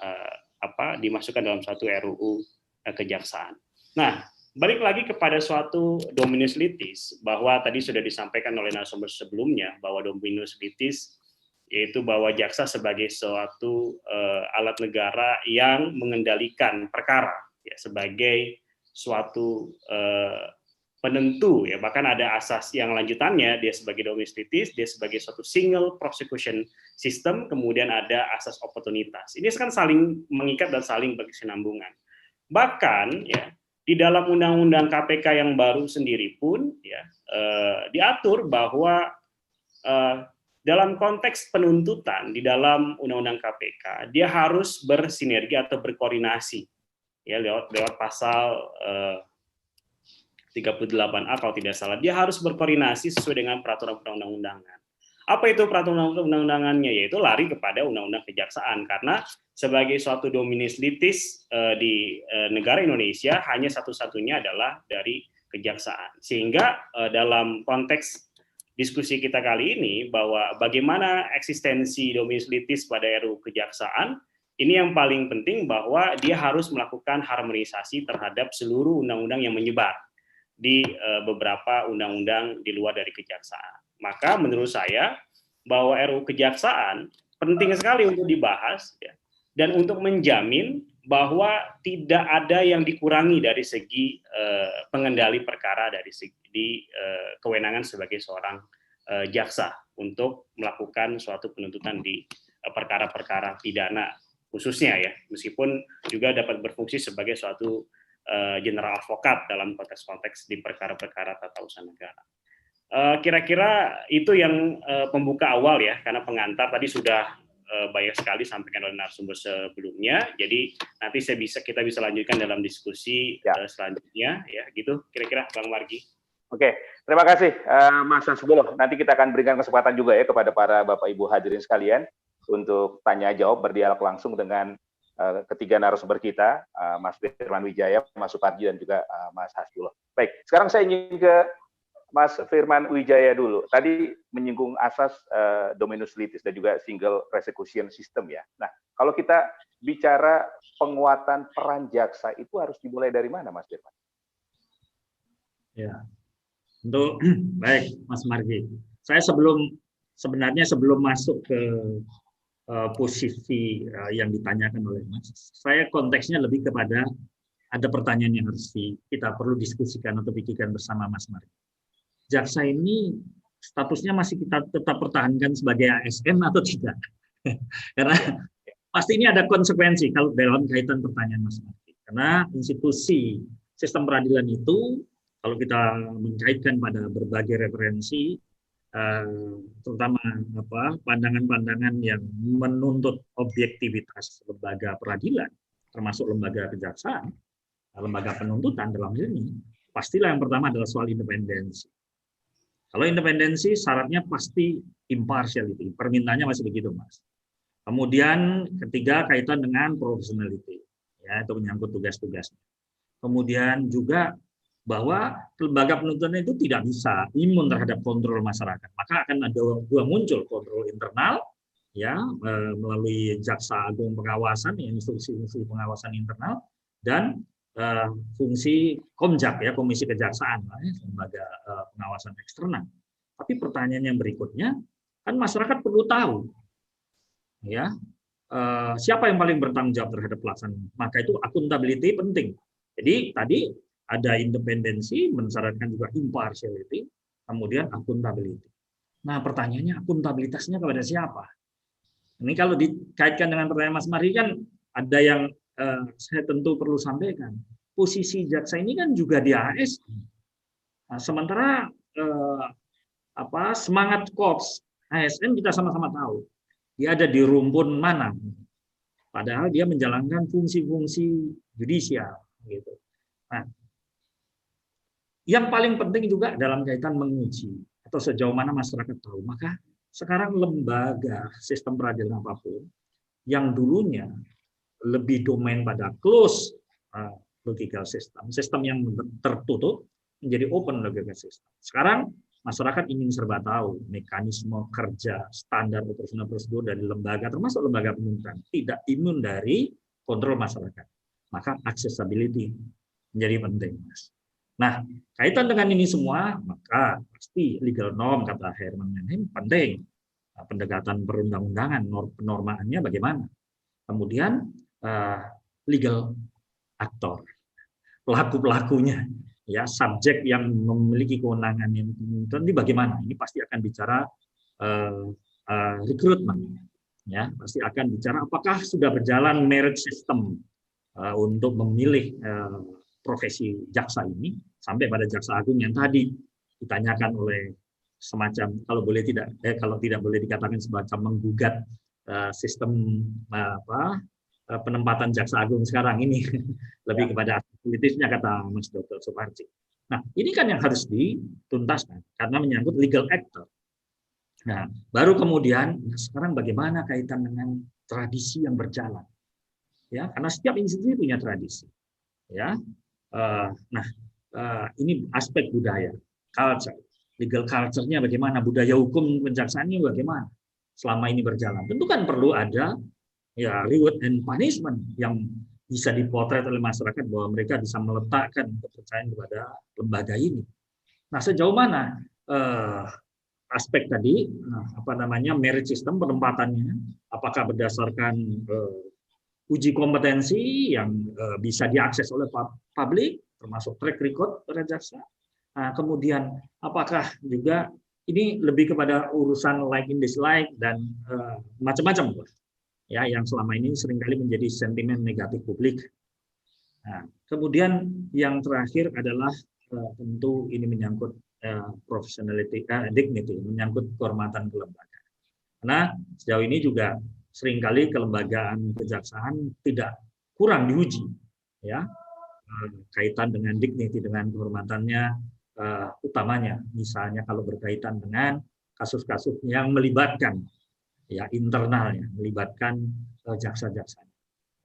dimasukkan dalam suatu RUU kejaksaan. Nah, balik lagi kepada suatu dominus litis, bahwa tadi sudah disampaikan oleh narasumber sebelumnya bahwa dominus litis yaitu bahwa jaksa sebagai suatu alat negara yang mengendalikan perkara ya, sebagai suatu penentu ya, bahkan ada asas yang lanjutannya, dia sebagai dominus litis, dia sebagai suatu single prosecution system, kemudian ada asas oportunitas. Ini kan saling mengikat dan saling berkesinambungan. Bahkan ya di dalam undang-undang KPK yang baru sendiri pun ya diatur bahwa dalam konteks penuntutan di dalam undang-undang KPK dia harus bersinergi atau berkoordinasi ya lewat pasal 38A kalau tidak salah, dia harus berkoordinasi sesuai dengan peraturan perundang-undangan. Apa itu peraturan perundang-undangannya? Yaitu lari kepada undang-undang kejaksaan, karena sebagai suatu dominus litis di negara Indonesia hanya satu-satunya adalah dari kejaksaan. Sehingga dalam konteks diskusi kita kali ini bahwa bagaimana eksistensi dominus litis pada RUU kejaksaan, ini yang paling penting bahwa dia harus melakukan harmonisasi terhadap seluruh undang-undang yang menyebar di beberapa undang-undang di luar dari kejaksaan. Maka menurut saya bahwa RUU kejaksaan penting sekali untuk dibahas ya, dan untuk menjamin bahwa tidak ada yang dikurangi dari segi pengendali perkara dari segi kewenangan sebagai seorang jaksa untuk melakukan suatu penuntutan di perkara-perkara pidana khususnya ya, meskipun juga dapat berfungsi sebagai suatu general advokat dalam konteks-konteks di perkara-perkara tata usaha negara. Kira-kira itu yang pembuka awal ya, karena pengantar tadi sudah banyak sekali sampaikan oleh narasumber sebelumnya. Jadi nanti kita bisa lanjutkan dalam diskusi selanjutnya ya, gitu kira-kira Bang Margi. Oke, terima kasih Mas Hasbuloh. Nanti kita akan berikan kesempatan juga ya kepada para Bapak Ibu hadirin sekalian untuk tanya jawab, berdialog langsung dengan ketiga narasumber kita, Mas Firman Wijaya, Mas Suparji, dan juga Mas Hasbuloh. Baik, sekarang saya ingin ke Mas Firman Wijaya dulu. Tadi menyinggung asas dominus litis dan juga single prosecution system ya. Nah, kalau kita bicara penguatan peran jaksa itu harus dimulai dari mana, Mas Firman? Ya, untuk baik, Mas Margi. Saya sebenarnya sebelum masuk ke posisi yang ditanyakan oleh Mas, saya konteksnya lebih kepada ada pertanyaan yang harus kita perlu diskusikan atau pikirkan bersama Mas Margi. Jaksa ini statusnya masih kita tetap pertahankan sebagai ASN atau tidak? Karena pasti ini ada konsekuensi kalau dalam kaitan pertanyaan Mas Margi. Karena institusi sistem peradilan itu kalau kita mengaitkan pada berbagai referensi, terutama pandangan-pandangan yang menuntut objektivitas lembaga peradilan, termasuk lembaga kejaksaan, lembaga penuntutan dalam hal ini, pastilah yang pertama adalah soal independensi. Kalau independensi syaratnya pasti impartiality, permintaannya masih begitu, Mas. Kemudian ketiga kaitan dengan professionality, ya itu menyangkut tugas-tugasnya. Kemudian juga bahwa lembaga penuntutan itu tidak bisa imun terhadap kontrol masyarakat, maka akan ada muncul kontrol internal, ya melalui jaksa agung pengawasan, institusi pengawasan internal, dan fungsi Komjak ya, Komisi Kejaksaan, lembaga pengawasan eksternal. Tapi pertanyaan yang berikutnya kan masyarakat perlu tahu, ya siapa yang paling bertanggung jawab terhadap pelaksanaan. Maka itu akuntability penting. Jadi tadi ada independensi, mensyaratkan juga impartiality, kemudian accountability. Nah, pertanyaannya akuntabilitasnya kepada siapa? Ini kalau dikaitkan dengan pertanyaan Mas Mari kan ada yang saya tentu perlu sampaikan. Posisi jaksa ini kan juga di ASN. Nah, sementara semangat korps ASN kita sama-sama tahu dia ada di rumpun mana, padahal dia menjalankan fungsi-fungsi judisial gitu. Nah, yang paling penting juga dalam kaitan menguji atau sejauh mana masyarakat tahu, maka sekarang lembaga sistem peradilan apapun yang dulunya lebih domain pada close legal system, sistem yang tertutup menjadi open legal system. Sekarang masyarakat ingin serba tahu mekanisme kerja, standar operasional prosedur dari lembaga, termasuk lembaga penuntutan, tidak imun dari kontrol masyarakat. Maka accessibility menjadi penting, Mas. Nah, kaitan dengan ini semua, maka pasti legal norm, kata Herman Manheim, penting. Pendekatan perundang-undangan, penormaannya bagaimana. Kemudian legal aktor, pelaku-pelakunya, ya subjek yang memiliki kewenangan yang ini bagaimana. Ini pasti akan bicara rekrutmen, ya pasti akan bicara apakah sudah berjalan merit system untuk memilih profesi jaksa ini sampai pada jaksa agung yang tadi ditanyakan oleh semacam kalau tidak boleh dikatakan semacam menggugat sistem penempatan jaksa agung sekarang ini lebih kepada aktivitasnya kata Mas Dr. Suparji. Nah, ini kan yang harus dituntaskan karena menyangkut legal actor. Nah, baru kemudian sekarang bagaimana kaitan dengan tradisi yang berjalan. Ya, karena setiap institusi punya tradisi. Ya. Ini aspek budaya, culture, legal culture-nya bagaimana, budaya hukum kejaksaannya bagaimana selama ini berjalan. Tentu kan perlu ada ya reward and punishment yang bisa dipotret oleh masyarakat bahwa mereka bisa meletakkan kepercayaan kepada lembaga ini. Nah, sejauh mana aspek tadi merit system penempatannya, apakah berdasarkan uji kompetensi yang bisa diakses oleh publik, termasuk track record para jaksa. Nah, kemudian apakah juga ini lebih kepada urusan like and dislike dan macam-macam, ya, yang selama ini seringkali menjadi sentimen negatif publik. Nah, kemudian yang terakhir adalah tentu ini menyangkut professionality, dignity, menyangkut kehormatan kelembagaan. Karena sejauh ini juga seringkali kelembagaan kejaksaan tidak kurang diuji, ya, kaitan dengan dignity, dengan kehormatannya utamanya, misalnya kalau berkaitan dengan kasus-kasus yang melibatkan ya internalnya, melibatkan jaksa-jaksa.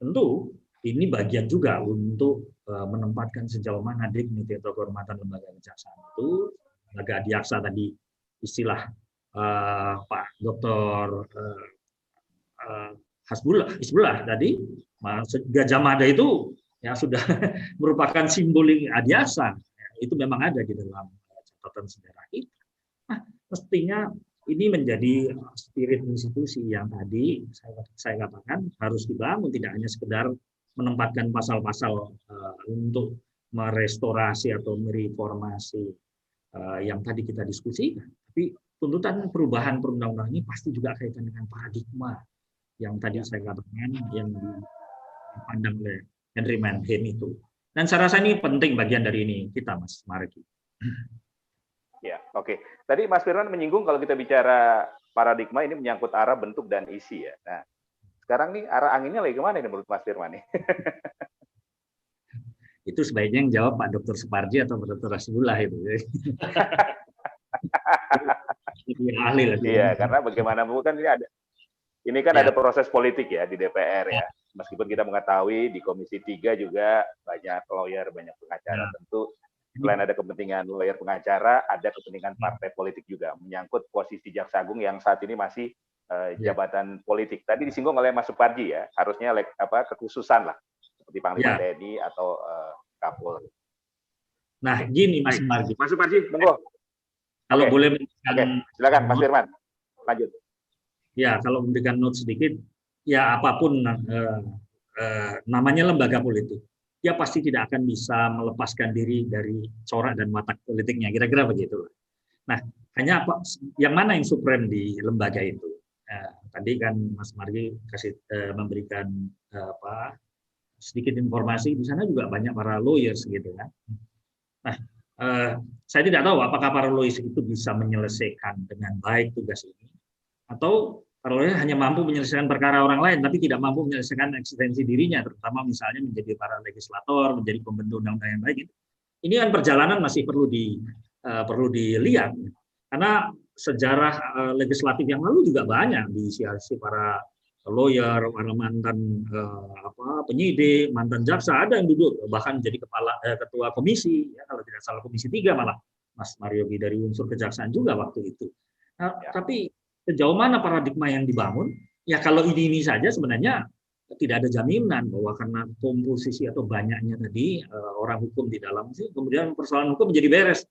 Tentu ini bagian juga untuk menempatkan sejauh mana dignity atau kehormatan lembaga kejaksaan itu. Lembaga adiaksa tadi istilah Pak Dr. Hasbullah tadi, Gajah Mada itu ya sudah merupakan simbolik adiaksa. Itu memang ada di dalam catatan sejarah kita. Nah, mestinya ini menjadi spirit institusi yang tadi saya katakan harus dibangun, tidak hanya sekedar menempatkan pasal-pasal untuk merestorasi atau mereformasi yang tadi kita diskusikan, tapi tuntutan perubahan perundang-undangan ini pasti juga kaitan dengan paradigma yang tadi saya katakan yang dipandang oleh Henry Manheim itu. Dan saya rasa ini penting bagian dari ini kita, Mas Margi. Ya, oke. Tadi Mas Firman menyinggung kalau kita bicara paradigma ini menyangkut arah, bentuk, dan isi ya. Nah, sekarang nih arah anginnya lagi kemana nih menurut Mas Firman nih? Itu sebaiknya yang jawab Pak Dr. Suparji atau Pak Dr. Hasbullah itu. Ahli lah. Iya, karena bagaimana bukan ini kan ada proses politik ya di DPR ya. Meskipun kita mengetahui di Komisi 3 juga banyak lawyer, banyak pengacara. Tentu selain ada kepentingan lawyer pengacara, ada kepentingan partai politik juga menyangkut posisi Jaksa Agung yang saat ini masih jabatan politik. Tadi disinggung oleh Mas Suparji ya, harusnya kekhususan lah seperti Panglima TNI atau Kapolri. Nah, gini Mas Margi. Mas Suparji, monggo. Kalau boleh silakan Mas Firman. Lanjut. Ya, kalau memberikan note sedikit, ya apapun namanya lembaga politik. dia pasti tidak akan bisa melepaskan diri dari corak dan watak politiknya, kira-kira begitu. Nah, hanya apa, yang mana yang suprem di lembaga itu? Tadi kan Mas Margi memberikan sedikit informasi, di sana juga banyak para lawyers gitu kan. Nah, saya tidak tahu apakah para lawyers itu bisa menyelesaikan dengan baik tugas ini, atau para lawyers hanya mampu menyelesaikan perkara orang lain, tapi tidak mampu menyelesaikan eksistensi dirinya, terutama misalnya menjadi para legislator, menjadi pembentuk undang-undang yang baik. Ini kan perjalanan masih perlu dilihat, karena sejarah legislatif yang lalu juga banyak diisi para lawyer, para mantan penyidik, mantan jaksa, ada yang duduk bahkan jadi ketua komisi, ya, kalau tidak salah komisi 3 malah Mas Mariogi dari unsur kejaksaan juga waktu itu. Nah, tapi sejauh mana paradigma yang dibangun? Ya kalau ini saja sebenarnya tidak ada jaminan bahwa karena komposisi atau banyaknya tadi orang hukum di dalam sih, kemudian persoalan hukum menjadi beres.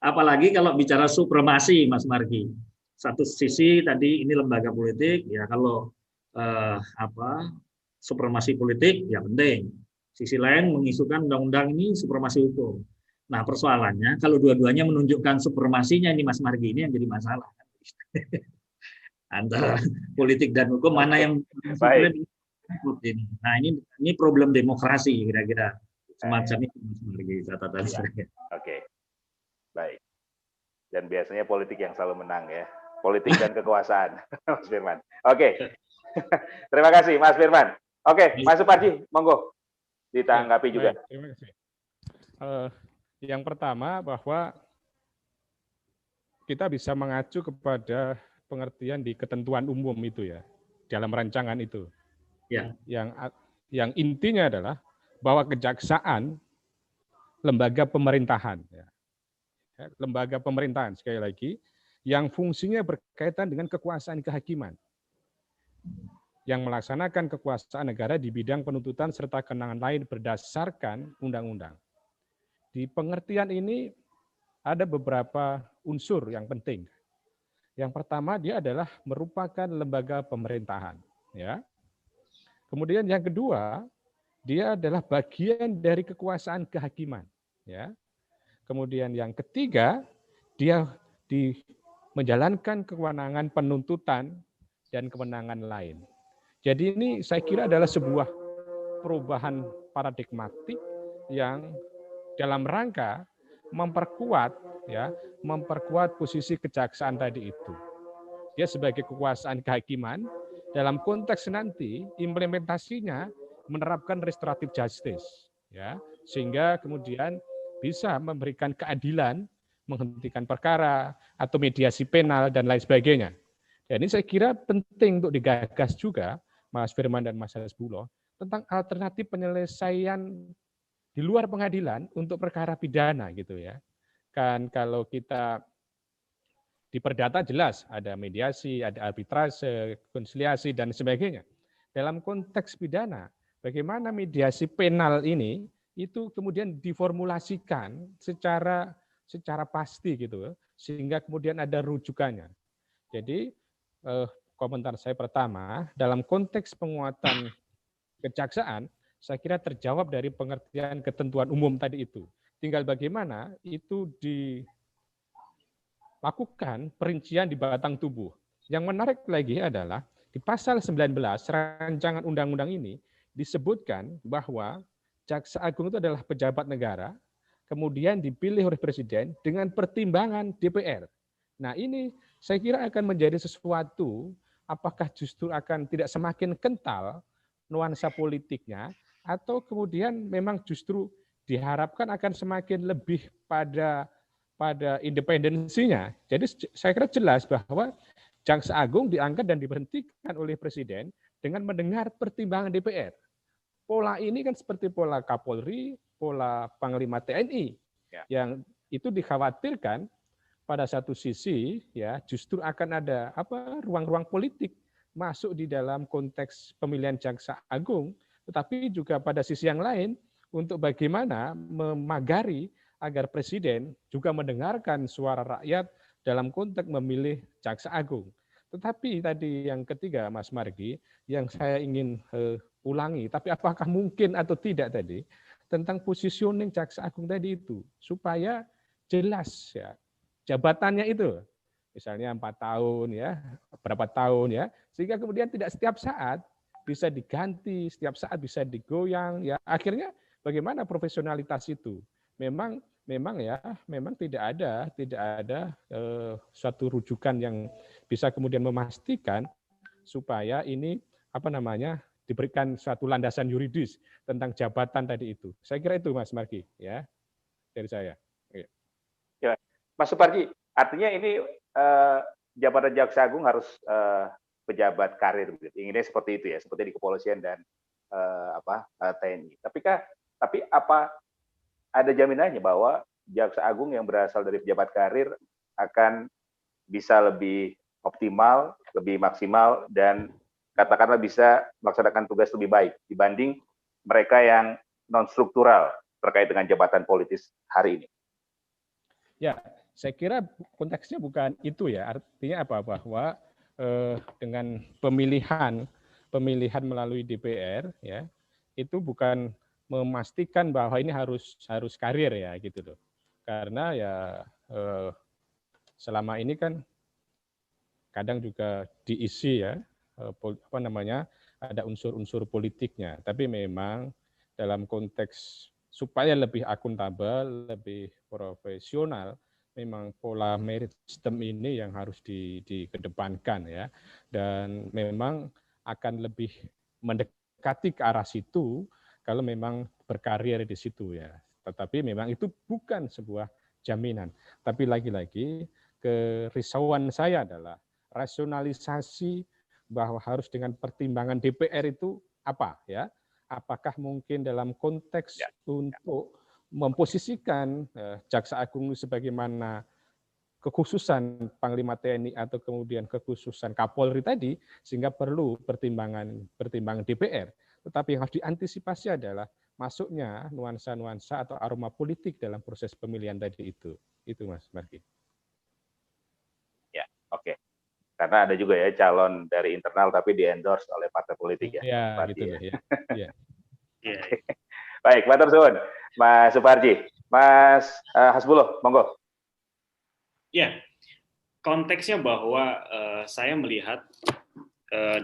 Apalagi kalau bicara supremasi, Mas Margi. Satu sisi tadi ini lembaga politik, ya kalau supremasi politik ya penting. Sisi lain mengisukan undang-undang ini supremasi hukum. Nah persoalannya kalau dua-duanya menunjukkan supremasinya ini Mas Margi, ini yang jadi masalah. Antara politik dan hukum mana yang suprem ini. Nah ini problem demokrasi kira-kira semacam itu Mas Margi catatan saya. Oke. Baik. Dan biasanya politik yang selalu menang ya. Politik dan kekuasaan, Mas Firman. Oke. Terima kasih, Mas Firman. Oke, Mas Suparji, monggo ditanggapi juga. Baik, terima kasih. Yang pertama bahwa kita bisa mengacu kepada pengertian di ketentuan umum itu ya, dalam rancangan itu. Ya. Yang intinya adalah bahwa kejaksaan lembaga pemerintahan. Ya. Lembaga pemerintahan, sekali lagi, yang fungsinya berkaitan dengan kekuasaan kehakiman, yang melaksanakan kekuasaan negara di bidang penuntutan serta kewenangan lain berdasarkan undang-undang. Di pengertian ini ada beberapa unsur yang penting. Yang pertama, dia adalah merupakan lembaga pemerintahan. Ya. Kemudian yang kedua, dia adalah bagian dari kekuasaan kehakiman. Ya. Kemudian yang ketiga, dia menjalankan kewenangan penuntutan dan kewenangan lain. Jadi ini saya kira adalah sebuah perubahan paradigmatik yang dalam rangka memperkuat posisi kejaksaan tadi itu. Dia sebagai kekuasaan kehakiman dalam konteks nanti implementasinya menerapkan restoratif justice, ya, sehingga kemudian bisa memberikan keadilan, menghentikan perkara, atau mediasi penal, dan lain sebagainya. Dan ini saya kira penting untuk digagas juga, Mas Firman dan Mas Hasbuloh, tentang alternatif penyelesaian di luar pengadilan untuk perkara pidana gitu ya. Kan kalau kita di perdata jelas ada mediasi, ada arbitrase, konsiliasi, dan sebagainya. Dalam konteks pidana, bagaimana mediasi penal ini itu kemudian diformulasikan secara pasti gitu, sehingga kemudian ada rujukannya. Jadi komentar saya pertama, dalam konteks penguatan kejaksaan, saya kira terjawab dari pengertian ketentuan umum tadi itu. Tinggal bagaimana itu dilakukan perincian di batang tubuh. Yang menarik lagi adalah di pasal 19 rancangan undang-undang ini disebutkan bahwa Jaksa Agung itu adalah pejabat negara, kemudian dipilih oleh Presiden dengan pertimbangan DPR. Nah ini saya kira akan menjadi sesuatu, apakah justru akan tidak semakin kental nuansa politiknya, atau kemudian memang justru diharapkan akan semakin lebih pada independensinya. Jadi saya kira jelas bahwa Jaksa Agung diangkat dan diberhentikan oleh Presiden dengan mendengar pertimbangan DPR. Pola ini kan seperti pola Kapolri, pola Panglima TNI, yang itu dikhawatirkan pada satu sisi ya justru akan ada ruang-ruang politik masuk di dalam konteks pemilihan Jaksa Agung, tetapi juga pada sisi yang lain untuk bagaimana memagari agar Presiden juga mendengarkan suara rakyat dalam konteks memilih Jaksa Agung. Tetapi tadi yang ketiga, Mas Margi, yang saya ingin ulangi, tapi apakah mungkin atau tidak tadi, tentang positioning Jaksa Agung tadi itu, supaya jelas ya jabatannya itu, misalnya 4 tahun ya, berapa tahun ya, sehingga kemudian tidak setiap saat bisa diganti, setiap saat bisa digoyang ya. Akhirnya bagaimana profesionalitas itu? Memang tidak ada suatu rujukan yang bisa kemudian memastikan supaya ini diberikan suatu landasan yuridis tentang jabatan tadi itu. Saya kira itu Mas Margi ya dari saya. Ya, Mas Suparji, artinya ini jabatan Jaksa Agung harus pejabat karir, begitu. Inginnya seperti itu ya, seperti di kepolisian dan TNI. Tapi apa ada jaminannya bahwa Jaksa Agung yang berasal dari pejabat karir akan bisa lebih optimal, lebih maksimal, dan katakanlah bisa melaksanakan tugas lebih baik dibanding mereka yang non-struktural terkait dengan jabatan politis hari ini? Ya, saya kira konteksnya bukan itu ya. Artinya apa? Bahwa dengan pemilihan melalui DPR ya, itu bukan memastikan bahwa ini harus karir ya gitu loh. Karena ya selama ini kan kadang juga diisi ya ada unsur-unsur politiknya. Tapi memang dalam konteks supaya lebih akuntabel, lebih profesional, memang pola merit system ini yang harus dikedepankan ya. Dan memang akan lebih mendekati ke arah situ kalau memang berkarir di situ ya. Tetapi memang itu bukan sebuah jaminan. Tapi lagi-lagi kerisauan saya adalah rasionalisasi bahwa harus dengan pertimbangan DPR itu apa ya? Apakah mungkin dalam konteks untuk memposisikan Jaksa Agung sebagaimana kekhususan Panglima TNI atau kemudian kekhususan Kapolri tadi, sehingga perlu pertimbangan DPR. Tetapi yang harus diantisipasi adalah masuknya nuansa-nuansa atau aroma politik dalam proses pemilihan tadi itu. Itu Mas Margi. Ya, oke. Karena ada juga ya calon dari internal tapi di-endorse oleh partai politik ya. Ya, gitu loh ya. Ya. Baik, matur suwun Mas Suparji. Mas Hasbullah, monggo. Ya, konteksnya bahwa saya melihat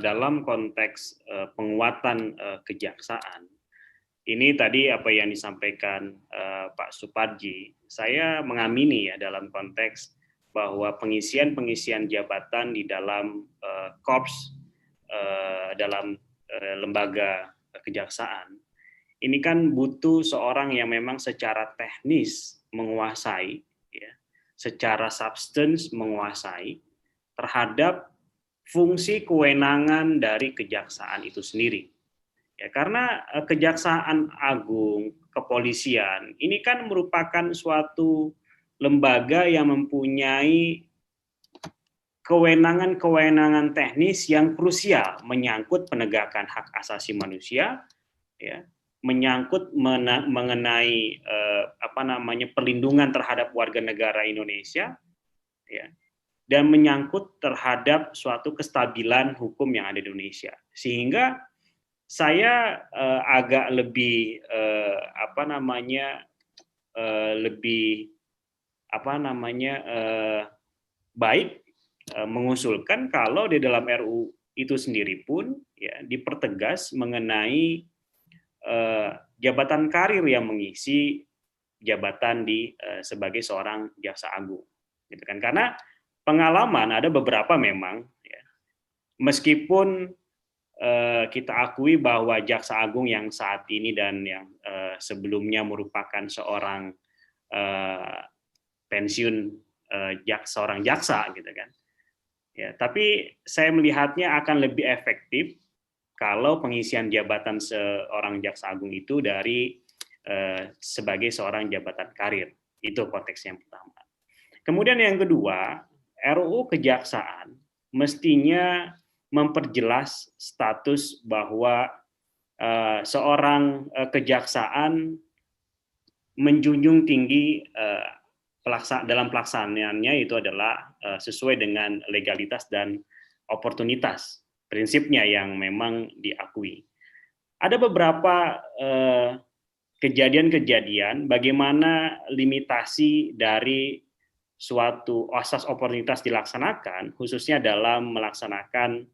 dalam konteks penguatan kejaksaan, ini tadi apa yang disampaikan Pak Suparji, saya mengamini ya dalam konteks bahwa pengisian jabatan di dalam korps dalam lembaga kejaksaan ini kan butuh seorang yang memang secara teknis menguasai, ya, secara substance menguasai terhadap fungsi kewenangan dari kejaksaan itu sendiri. Ya, karena Kejaksaan Agung, kepolisian, ini kan merupakan suatu lembaga yang mempunyai kewenangan teknis yang krusial menyangkut penegakan hak asasi manusia, ya, menyangkut mengenai perlindungan terhadap warga negara Indonesia, ya, dan menyangkut terhadap suatu kestabilan hukum yang ada di Indonesia. Sehingga saya agak lebih baik mengusulkan kalau di dalam RU itu sendiri pun ya dipertegas mengenai jabatan karir yang mengisi jabatan sebagai seorang jaksa agung, gitu kan? Karena pengalaman ada beberapa memang, ya, meskipun kita akui bahwa jaksa agung yang saat ini dan yang sebelumnya merupakan seorang pensiun seorang jaksa, gitu kan? Ya, tapi saya melihatnya akan lebih efektif kalau pengisian jabatan seorang jaksa agung itu dari sebagai seorang jabatan karir. Itu konteks yang pertama. Kemudian yang kedua, RUU Kejaksaan mestinya memperjelas status bahwa seorang kejaksaan menjunjung tinggi dalam pelaksanaannya itu adalah sesuai dengan legalitas dan oportunitas, prinsipnya yang memang diakui. Ada beberapa kejadian-kejadian bagaimana limitasi dari suatu asas oportunitas dilaksanakan, khususnya dalam melaksanakan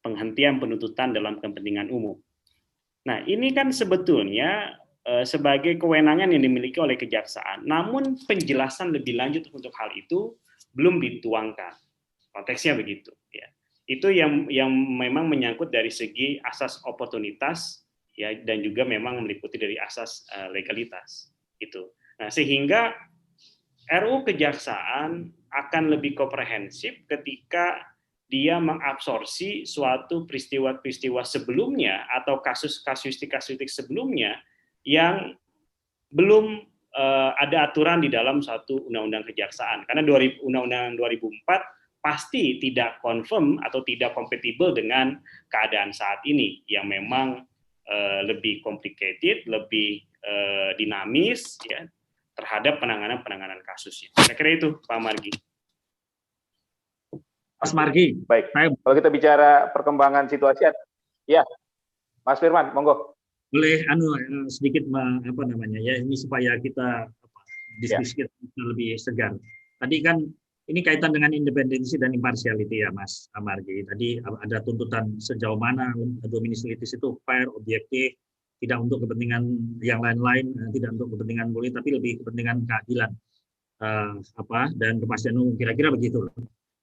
penghentian penuntutan dalam kepentingan umum. Nah, ini kan sebetulnya sebagai kewenangan yang dimiliki oleh kejaksaan, namun penjelasan lebih lanjut untuk hal itu belum dituangkan. Konteksnya begitu. Ya. Itu yang memang menyangkut dari segi asas oportunitas, ya, dan juga memang meliputi dari asas legalitas. Itu. Nah, sehingga RUU Kejaksaan akan lebih komprehensif ketika dia mengabsorpsi suatu peristiwa-peristiwa sebelumnya atau kasus-kasuistik sebelumnya yang belum ada aturan di dalam satu undang-undang kejaksaan. Karena undang-undang 2004 pasti tidak confirm atau tidak kompatibel dengan keadaan saat ini yang memang lebih complicated, lebih dinamis, ya, terhadap penanganan kasusnya. Saya kira itu, Pak Margi. Mas Margi. Baik. Kalau kita bicara perkembangan situasi, ya, Mas Firman, monggo. Boleh sedikit apa namanya ya, ini supaya kita diskusi kita lebih segar. Tadi kan ini kaitan dengan independensi dan impartiality ya, Mas Margi. Tadi ada tuntutan sejauh mana dominus litis itu fair, objektif, tidak untuk kepentingan yang lain-lain, tidak untuk kepentingan politik, tapi lebih kepentingan keadilan dan kepastian umum, kira-kira begitu.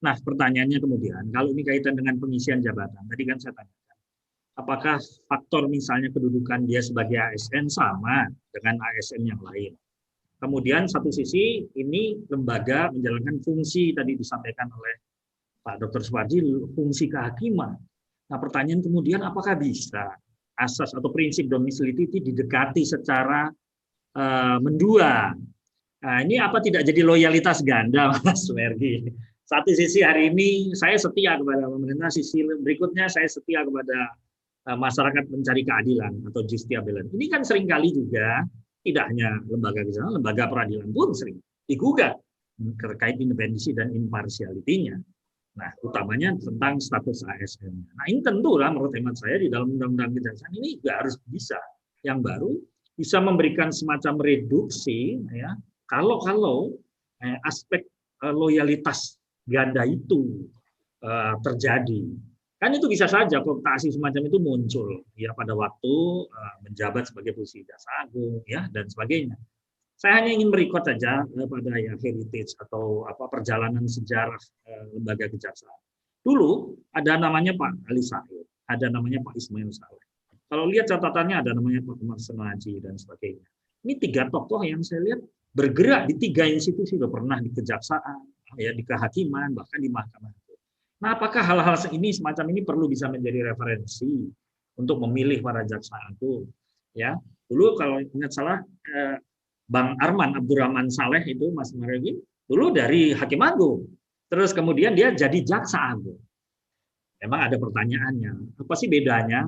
Nah, pertanyaannya kemudian, kalau ini kaitan dengan pengisian jabatan, tadi kan saya tanyakan, apakah faktor misalnya kedudukan dia sebagai ASN sama dengan ASN yang lain? Kemudian satu sisi ini lembaga menjalankan fungsi tadi disampaikan oleh Pak Dr. Suparji, fungsi kehakiman. Nah, pertanyaan kemudian apakah bisa asas atau prinsip domesticity didekati secara mendua? Nah, ini apa tidak jadi loyalitas ganda, Mas Sumergi? Satu sisi hari ini saya setia kepada pemerintah, sisi berikutnya saya setia kepada masyarakat mencari keadilan atau justiciability. Ini kan seringkali juga tidak hanya lembaga kejaksaan, lembaga peradilan pun sering digugat terkait independensi dan impartiality-nya. Nah, utamanya tentang status ASN. Nah, ini tentulah menurut hemat saya di dalam undang-undang kejaksaan ini juga harus bisa yang baru bisa memberikan semacam reduksi ya kalau aspek loyalitas ganda itu terjadi. Kan itu bisa saja kooptasi semacam itu muncul ya pada waktu menjabat sebagai posisi jaksa agung ya dan sebagainya. Saya hanya ingin merekod saja pada ya heritage atau perjalanan sejarah lembaga kejaksaan. Dulu ada namanya Pak Ali Sahid, ada namanya Pak Ismail Saleh. Kalau lihat catatannya ada namanya Pak Umar Senaji dan sebagainya. Ini tiga tokoh yang saya lihat bergerak di tiga institusi, sudah pernah di kejaksaan, ya di kehakiman, bahkan di mahkamah. Nah, apakah hal-hal ini semacam ini perlu bisa menjadi referensi untuk memilih para jaksa agung? Ya, dulu kalau ingat salah Bang Arman Abdurrahman Saleh itu Mas Margi dulu dari Hakim Agung, terus kemudian dia jadi jaksa agung. Memang ada pertanyaannya, apa sih bedanya?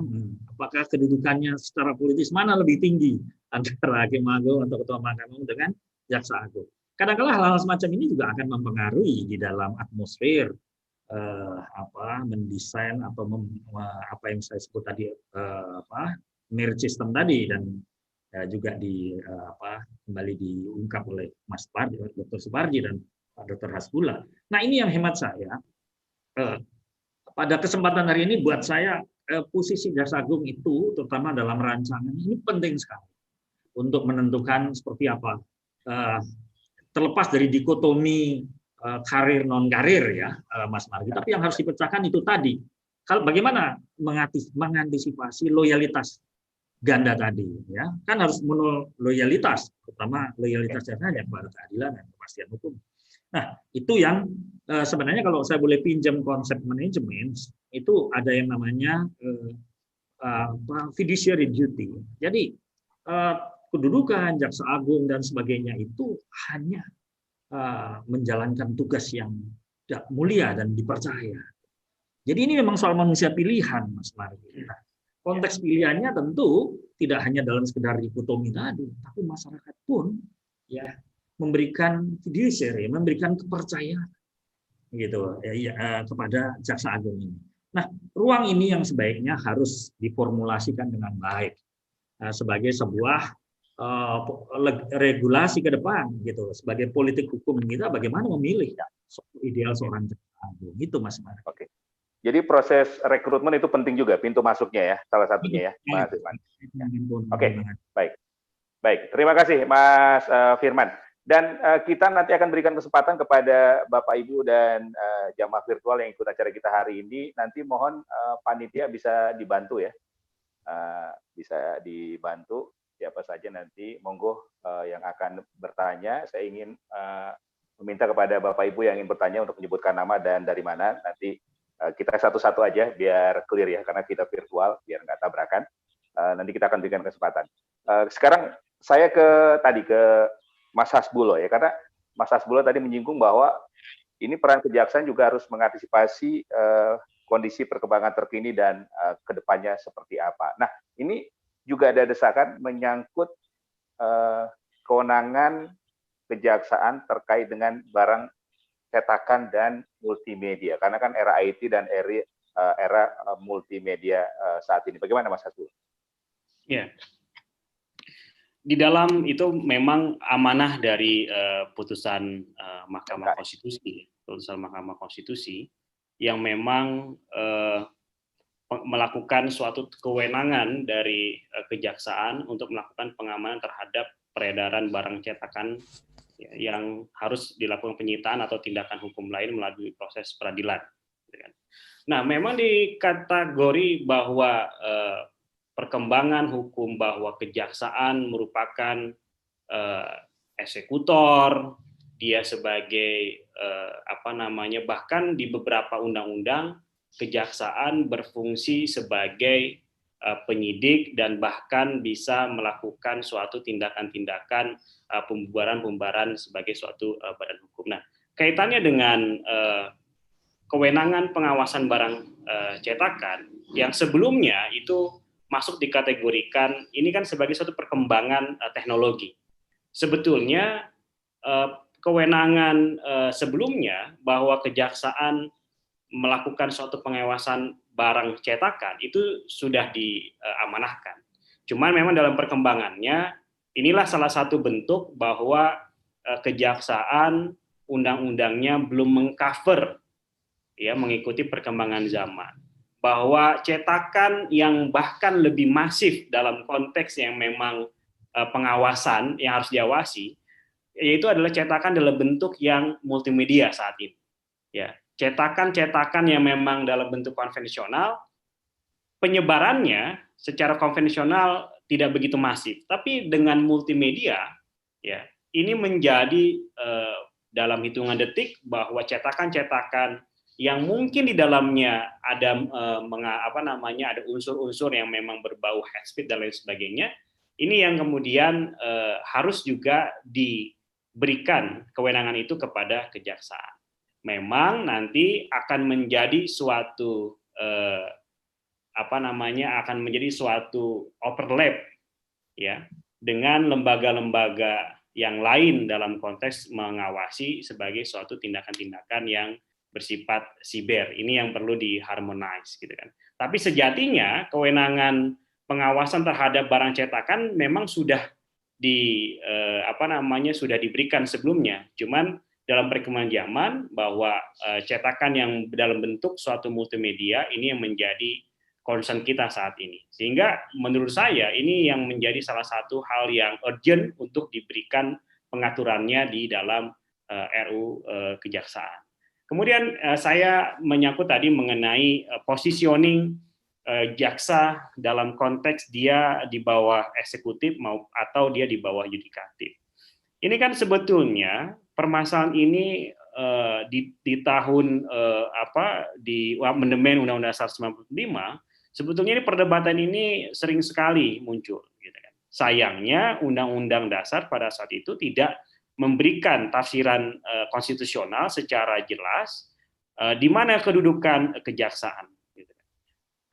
Apakah kedudukannya secara politis mana lebih tinggi antara Hakim Agung atau Ketua Mahkamah Agung dengan jaksa agung? Kadang-kadang hal-hal semacam ini juga akan mempengaruhi di dalam atmosfer mendesain atau apa yang saya sebut tadi merit system tadi dan juga kembali diungkap oleh Mas Suparji, Dr. Suparji dan Pak Dr. Hasbullah. Nah, ini yang hemat saya pada kesempatan hari ini buat saya posisi jaksa agung itu terutama dalam rancangan ini penting sekali untuk menentukan seperti apa terlepas dari dikotomi karir non karir ya Mas Margi, tapi yang harus dipecahkan itu tadi bagaimana mengantisipasi loyalitas ganda tadi ya kan harus loyalitas terutama loyalitas jasanya kepada keadilan dan kepastian hukum. Nah itu yang sebenarnya kalau saya boleh pinjam konsep manajemen itu ada yang namanya fiduciary duty. Jadi kedudukan jaksa agung dan sebagainya itu hanya menjalankan tugas yang mulia dan dipercaya. Jadi ini memang soal manusia pilihan Mas Margi. Nah, konteks pilihannya tentu tidak hanya dalam sekedar dikotomi tadi, tapi masyarakat pun ya memberikan fiduciary, memberikan kepercayaan gitu ya, kepada jaksa agung ini. Nah, ruang ini yang sebaiknya harus diformulasikan dengan baik. sebagai sebuah regulasi ke depan gitu, sebagai politik hukum kita bagaimana memilih ideal seorang jaksa agung gitu, Mas Mar. Oke. Jadi proses rekrutmen itu penting juga, pintu masuknya ya, salah satunya ya, Mas Firman. Oke, baik. Terima kasih Mas Firman. Dan kita nanti akan berikan kesempatan kepada Bapak Ibu dan jamaah virtual yang ikut acara kita hari ini. Nanti mohon panitia bisa dibantu ya, bisa dibantu siapa saja nanti. Monggo yang akan bertanya. Saya ingin meminta kepada Bapak Ibu yang ingin bertanya untuk menyebutkan nama dan dari mana. Nanti kita satu-satu aja biar clear ya, karena kita virtual, biar nggak tabrakan. Nanti kita akan berikan kesempatan. Sekarang saya ke Mas Hasbulo ya, karena Mas Hasbulo tadi menyinggung bahwa ini peran kejaksaan juga harus mengantisipasi kondisi perkembangan terkini dan kedepannya seperti apa. Nah, ini juga ada desakan menyangkut kewenangan kejaksaan terkait dengan barang cetakan dan multimedia, karena kan era IT dan era multimedia saat ini. Bagaimana Mas Hasbulo? Ya, di dalam itu memang amanah dari putusan Mahkamah Konstitusi, yang memang melakukan suatu kewenangan dari kejaksaan untuk melakukan pengamanan terhadap peredaran barang cetakan yang harus dilakukan penyitaan atau tindakan hukum lain melalui proses peradilan. Nah, memang dikategori bahwa perkembangan hukum bahwa kejaksaan merupakan eksekutor, dia sebagai bahkan di beberapa undang-undang kejaksaan berfungsi sebagai penyidik dan bahkan bisa melakukan suatu tindakan-tindakan pembubaran sebagai suatu badan hukum. Nah, kaitannya dengan kewenangan pengawasan barang cetakan yang sebelumnya itu masuk dikategorikan ini kan sebagai suatu perkembangan teknologi. Sebetulnya kewenangan sebelumnya bahwa kejaksaan melakukan suatu pengawasan barang cetakan itu sudah diamanahkan. Cuman memang dalam perkembangannya inilah salah satu bentuk bahwa kejaksaan undang-undangnya belum mengcover ya mengikuti perkembangan zaman. Bahwa cetakan yang bahkan lebih masif dalam konteks yang memang pengawasan yang harus diawasi yaitu adalah cetakan dalam bentuk yang multimedia saat ini. Ya, cetakan-cetakan yang memang dalam bentuk konvensional, penyebarannya secara konvensional tidak begitu masif, tapi dengan multimedia, ya ini menjadi dalam hitungan detik bahwa cetakan-cetakan yang mungkin di dalamnya ada ada unsur-unsur yang memang berbau hate speech dan lain sebagainya, ini yang kemudian harus juga diberikan kewenangan itu kepada kejaksaan. Memang nanti akan menjadi suatu akan menjadi suatu overlap ya dengan lembaga-lembaga yang lain dalam konteks mengawasi sebagai suatu tindakan-tindakan yang bersifat siber. Ini yang perlu diharmonize gitu kan. Tapi sejatinya kewenangan pengawasan terhadap barang cetakan memang sudah sudah diberikan sebelumnya. Cuman dalam perkembangan zaman bahwa cetakan yang dalam bentuk suatu multimedia ini yang menjadi concern kita saat ini. Sehingga menurut saya ini yang menjadi salah satu hal yang urgent untuk diberikan pengaturannya di dalam RU Kejaksaan. Kemudian saya menyangkut tadi mengenai positioning jaksa dalam konteks dia di bawah eksekutif atau dia di bawah yudikatif. Ini kan sebetulnya permasalahan ini di tahun di amandemen Undang-Undang Dasar 1945 sebetulnya ini perdebatan ini sering sekali muncul. Gitu kan. Sayangnya Undang-Undang Dasar pada saat itu tidak memberikan tafsiran konstitusional secara jelas di mana kedudukan kejaksaan. Gitu kan.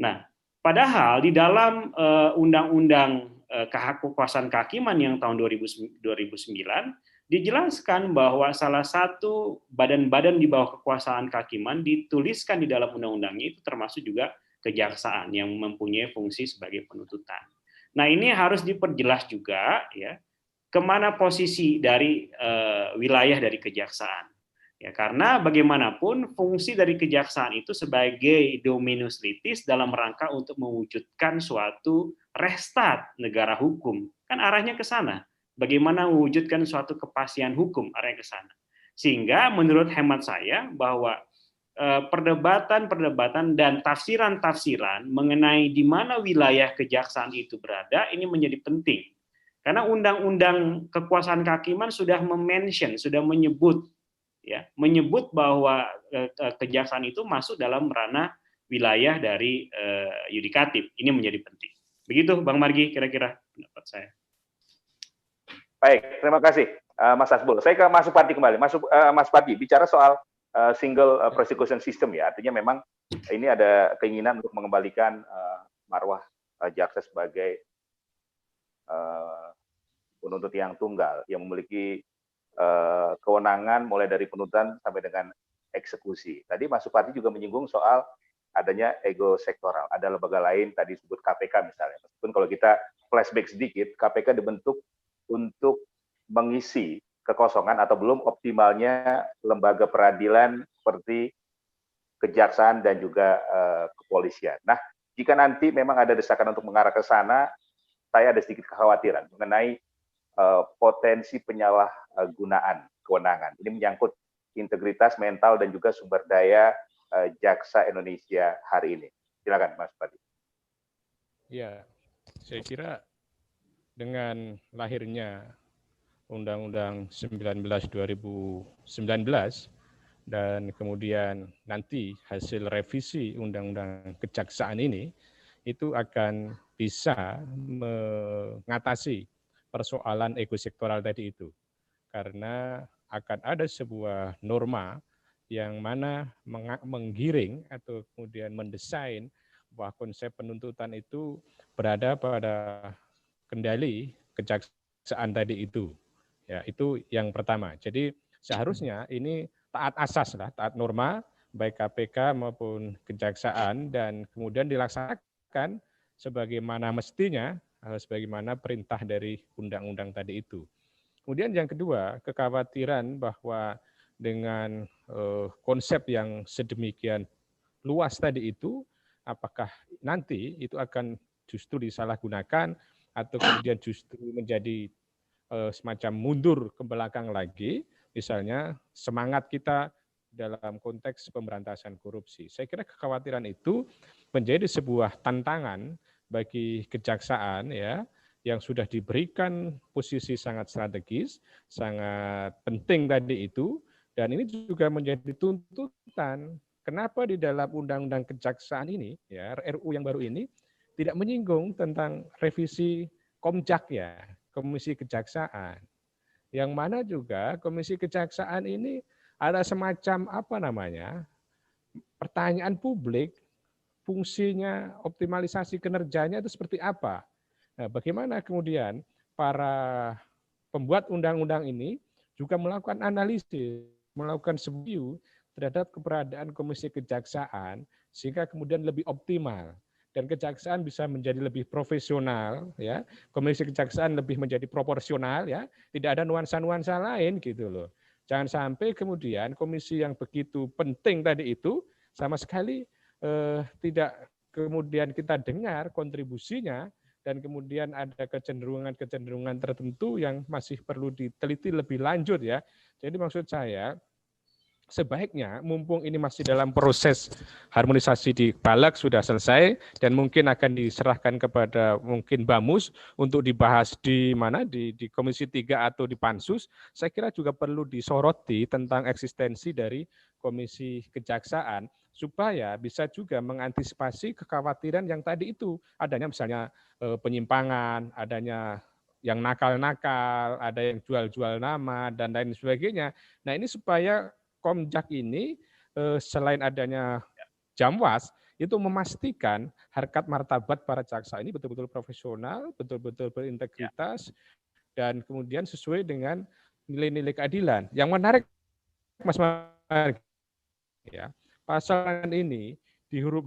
Nah, padahal di dalam Undang-Undang Kekuasaan Kehakiman yang tahun 2009 dijelaskan bahwa salah satu badan-badan di bawah kekuasaan kehakiman dituliskan di dalam undang-undangnya itu termasuk juga kejaksaan yang mempunyai fungsi sebagai penuntutan. Nah, ini harus diperjelas juga ya, kemana posisi dari wilayah dari kejaksaan. Ya, karena bagaimanapun fungsi dari kejaksaan itu sebagai dominus litis dalam rangka untuk mewujudkan suatu restart negara hukum. Kan arahnya ke sana. Bagaimana mewujudkan suatu kepastian hukum, arahnya ke sana. Sehingga menurut hemat saya bahwa perdebatan-perdebatan dan tafsiran-tafsiran mengenai di mana wilayah kejaksaan itu berada ini menjadi penting. Karena undang-undang kekuasaan kehakiman sudah mention, sudah menyebut bahwa kejaksaan itu masuk dalam ranah wilayah dari yudikatif. Ini menjadi penting. Begitu Bang Margi kira-kira pendapat saya. Baik, terima kasih Mas Hasbul. Saya ke Mas Supati kembali. Mas Supati, bicara soal single prosecution system ya, artinya memang ini ada keinginan untuk mengembalikan marwah jaksa sebagai penuntut yang tunggal, yang memiliki kewenangan mulai dari penuntutan sampai dengan eksekusi. Tadi Mas Supati juga menyinggung soal adanya ego sektoral. Ada lembaga lain, tadi sebut KPK misalnya. Meskipun kalau kita flashback sedikit, KPK dibentuk untuk mengisi kekosongan atau belum optimalnya lembaga peradilan seperti kejaksaan dan juga kepolisian. Nah, jika nanti memang ada desakan untuk mengarah ke sana, saya ada sedikit kekhawatiran mengenai potensi penyalahgunaan kewenangan. Ini menyangkut integritas mental dan juga sumber daya jaksa Indonesia hari ini. Silakan Mas Padi. Ya, saya kira dengan lahirnya Undang-Undang 19 2019 dan kemudian nanti hasil revisi Undang-Undang Kejaksaan ini itu akan bisa mengatasi persoalan ego sektoral tadi itu. Karena akan ada sebuah norma yang mana menggiring atau kemudian mendesain bahwa konsep penuntutan itu berada pada kendali kejaksaan tadi itu. Ya, itu yang pertama. Jadi seharusnya ini taat asas lah, taat norma baik KPK maupun kejaksaan dan kemudian dilaksanakan sebagaimana mestinya, sebagaimana perintah dari undang-undang tadi itu. Kemudian yang kedua, kekhawatiran bahwa dengan konsep yang sedemikian luas tadi itu, apakah nanti itu akan justru disalahgunakan atau kemudian justru menjadi semacam mundur ke belakang lagi, misalnya semangat kita dalam konteks pemberantasan korupsi. Saya kira kekhawatiran itu menjadi sebuah tantangan bagi kejaksaan ya, yang sudah diberikan posisi sangat strategis, sangat penting tadi itu, dan ini juga menjadi tuntutan. Kenapa di dalam Undang-Undang Kejaksaan ini, ya RU yang baru ini, tidak menyinggung tentang revisi Komjak ya, Komisi Kejaksaan. Yang mana juga Komisi Kejaksaan ini ada semacam apa namanya, pertanyaan publik, fungsinya, optimalisasi kinerjanya itu seperti apa. Nah, bagaimana kemudian para pembuat undang-undang ini juga melakukan analisis, melakukan review terhadap keberadaan Komisi Kejaksaan sehingga kemudian lebih optimal dan kejaksaan bisa menjadi lebih profesional ya, Komisi Kejaksaan lebih menjadi proporsional ya, tidak ada nuansa-nuansa lain gitu loh. Jangan sampai kemudian komisi yang begitu penting tadi itu sama sekali tidak kemudian kita dengar kontribusinya dan kemudian ada kecenderungan-kecenderungan tertentu yang masih perlu diteliti lebih lanjut ya. Jadi maksud saya sebaiknya mumpung ini masih dalam proses harmonisasi di Balek sudah selesai dan mungkin akan diserahkan kepada mungkin Bamus untuk dibahas di mana di Komisi 3 atau di Pansus, saya kira juga perlu disoroti tentang eksistensi dari Komisi Kejaksaan supaya bisa juga mengantisipasi kekhawatiran yang tadi itu adanya misalnya penyimpangan, adanya yang nakal-nakal, ada yang jual-jual nama dan lain sebagainya. Nah ini supaya Komjak ini selain adanya Jamwas itu memastikan harkat martabat para jaksa ini betul-betul profesional, betul-betul berintegritas dan kemudian sesuai dengan nilai-nilai keadilan. Yang menarik Mas Margi ya, pasal ini di huruf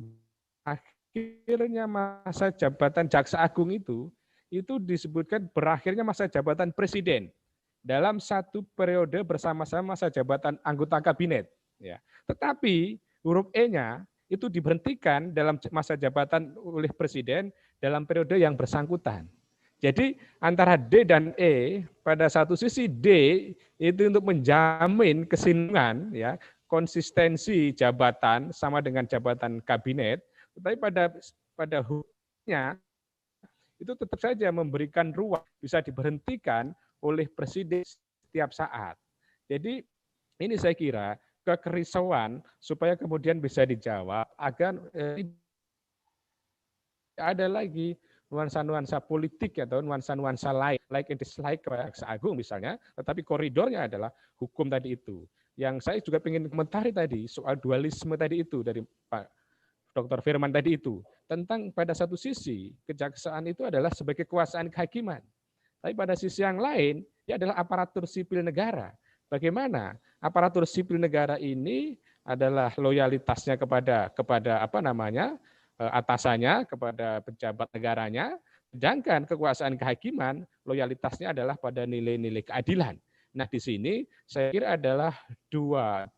akhirnya masa jabatan Jaksa Agung itu itu disebutkan berakhirnya masa jabatan presiden dalam satu periode bersama-sama masa jabatan anggota kabinet. Ya. Tetapi huruf E-nya itu diberhentikan dalam masa jabatan oleh presiden dalam periode yang bersangkutan. Jadi antara D dan E, pada satu sisi D itu untuk menjamin kesinambungan, ya, konsistensi jabatan sama dengan jabatan kabinet, tetapi pada hurufnya itu tetap saja memberikan ruang bisa diberhentikan oleh presiden setiap saat. Jadi ini saya kira kekerisauan supaya kemudian bisa dijawab agar ada lagi nuansa-nuansa politik atau nuansa-nuansa lain, like and dislike kepada Jaksa Agung misalnya, tetapi koridornya adalah hukum tadi itu. Yang saya juga ingin komentari tadi soal dualisme tadi itu dari Pak Dr. Firman tadi itu, tentang pada satu sisi kejaksaan itu adalah sebagai kekuasaan kehakiman, tapi pada sisi yang lain dia adalah aparatur sipil negara. Bagaimana aparatur sipil negara ini adalah loyalitasnya kepada apa namanya atasannya, kepada pejabat negaranya, sedangkan kekuasaan kehakiman loyalitasnya adalah pada nilai-nilai keadilan. Nah, di sini saya kira adalah dua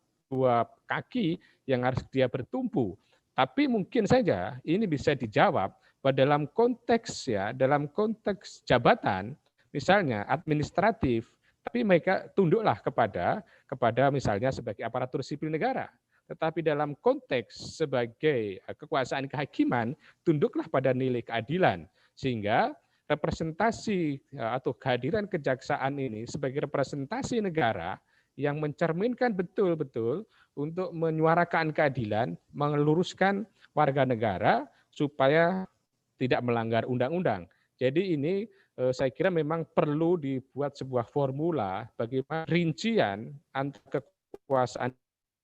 kaki yang harus dia bertumpu. Tapi mungkin saja ini bisa dijawab pada dalam konteks dalam konteks jabatan, misalnya administratif, tapi mereka tunduklah kepada misalnya sebagai aparatur sipil negara. Tetapi dalam konteks sebagai kekuasaan kehakiman, tunduklah pada nilai keadilan. Sehingga representasi atau kehadiran kejaksaan ini sebagai representasi negara yang mencerminkan betul-betul untuk menyuarakan keadilan, meluruskan warga negara supaya tidak melanggar undang-undang. Jadi ini saya kira memang perlu dibuat sebuah formula bagaimana rincian antara kekuasaan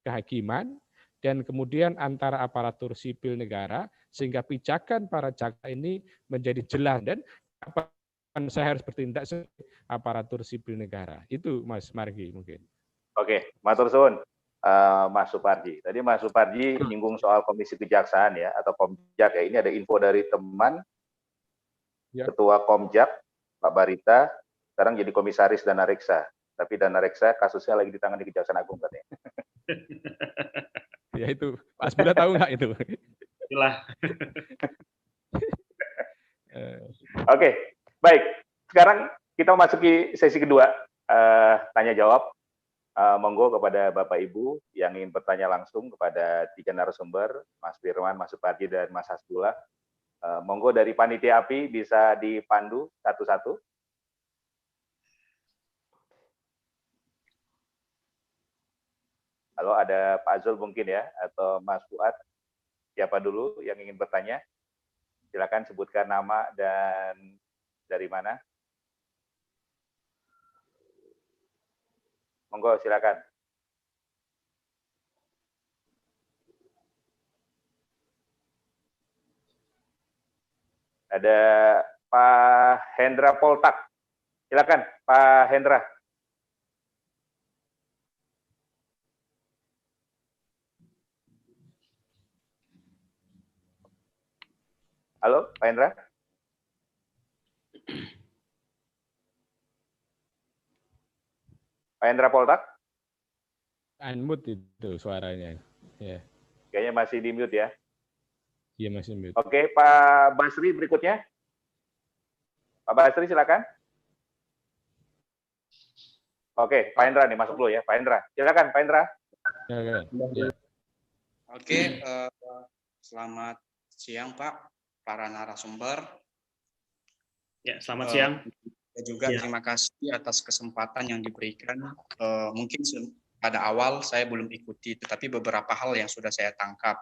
kehakiman dan kemudian antara aparatur sipil negara sehingga pijakan para jaksa ini menjadi jelas dan kapan saya harus bertindak sebagai aparatur sipil negara. Itu Mas Margi mungkin. Oke, matur suwun Mas Suparji. Tadi Mas Suparji nyinggung soal Komisi Kejaksaan ya atau Komjak ya. Ini ada info dari teman ya. Ketua Komjak Pak Barita sekarang jadi komisaris Dana Reksa. Tapi Dana Reksa kasusnya lagi ditangani Kejaksaan Agung katanya. Ya itu, Mas Budha tahu nggak itu? Itulah. Oke, baik. Sekarang kita memasuki sesi kedua, tanya jawab. Monggo kepada Bapak Ibu yang ingin bertanya langsung kepada tiga narasumber, Mas Firman, Mas Suparji, dan Mas Hasbullah. Monggo dari panitia API bisa dipandu satu-satu. Halo, ada Pak Azul mungkin ya, atau Mas Fuad. Siapa dulu yang ingin bertanya? Silakan sebutkan nama dan dari mana. Monggo, silakan. Ada Pak Hendra Poltak. Silakan, Pak Hendra. Halo, Pak Hendra. Pak Hendra Poltak. Unmute itu suaranya. Ya. Kayaknya masih di mute ya. Iya, masih mute. Oke, Pak Basri berikutnya. Pak Basri silakan. Oke, Pak Hendra nih masuk dulu ya, Pak Hendra. Silakan, Pak Hendra. Ya. Oke, selamat siang Pak, para narasumber. Ya, selamat siang. Juga ya. Terima kasih atas kesempatan yang diberikan. Mungkin pada awal saya belum ikuti, tetapi beberapa hal yang sudah saya tangkap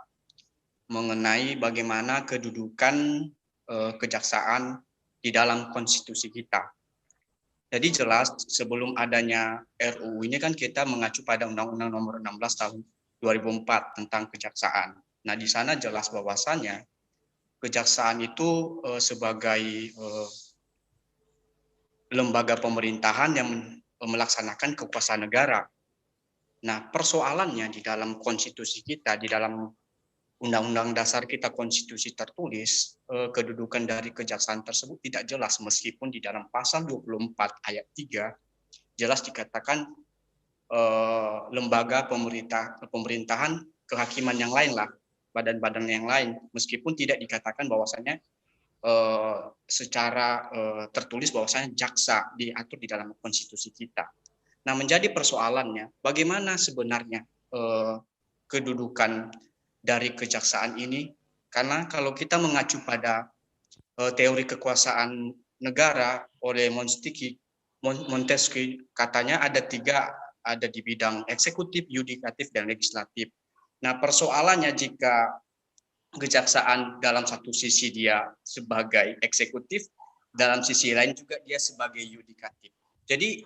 mengenai bagaimana kedudukan kejaksaan di dalam konstitusi kita. Jadi jelas sebelum adanya RUU ini kan kita mengacu pada Undang-Undang Nomor 16 Tahun 2004 tentang kejaksaan. Nah, di sana jelas bahwasannya kejaksaan itu sebagai lembaga pemerintahan yang melaksanakan kekuasaan negara. Nah, persoalannya di dalam konstitusi kita, di dalam Undang-Undang Dasar kita, konstitusi tertulis, kedudukan dari kejaksaan tersebut tidak jelas, meskipun di dalam pasal 24 ayat 3 jelas dikatakan lembaga pemerintahan, kehakiman yang lain lah, badan-badan yang lain, meskipun tidak dikatakan bahwasanya secara tertulis bahwasanya jaksa diatur di dalam konstitusi kita. Nah, menjadi persoalannya bagaimana sebenarnya kedudukan dari kejaksaan ini, karena kalau kita mengacu pada teori kekuasaan negara oleh Montesquieu, katanya ada 3, ada di bidang eksekutif, yudikatif, dan legislatif. Nah, persoalannya jika kejaksaan dalam satu sisi dia sebagai eksekutif, dalam sisi lain juga dia sebagai yudikatif. Jadi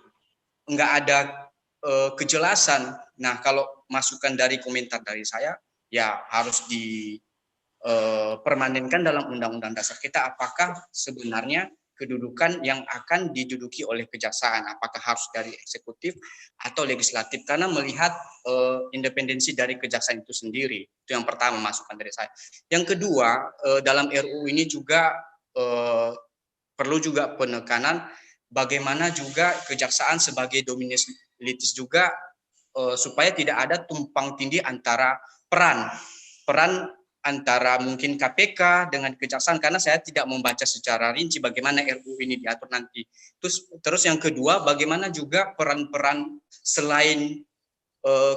nggak ada kejelasan. Nah, kalau masukan dari komentar dari saya, ya harus dipermanenkan dalam Undang-Undang Dasar kita, apakah sebenarnya kedudukan yang akan diduduki oleh kejaksaan, apakah harus dari eksekutif atau legislatif, karena melihat independensi dari kejaksaan itu sendiri. Itu yang pertama, masukan dari saya. Yang kedua, dalam RUU ini juga perlu juga penekanan bagaimana juga kejaksaan sebagai dominus litis juga, supaya tidak ada tumpang tindih antara peran antara mungkin KPK dengan kejaksaan, karena saya tidak membaca secara rinci bagaimana RUU ini diatur nanti. Terus yang kedua, bagaimana juga peran-peran selain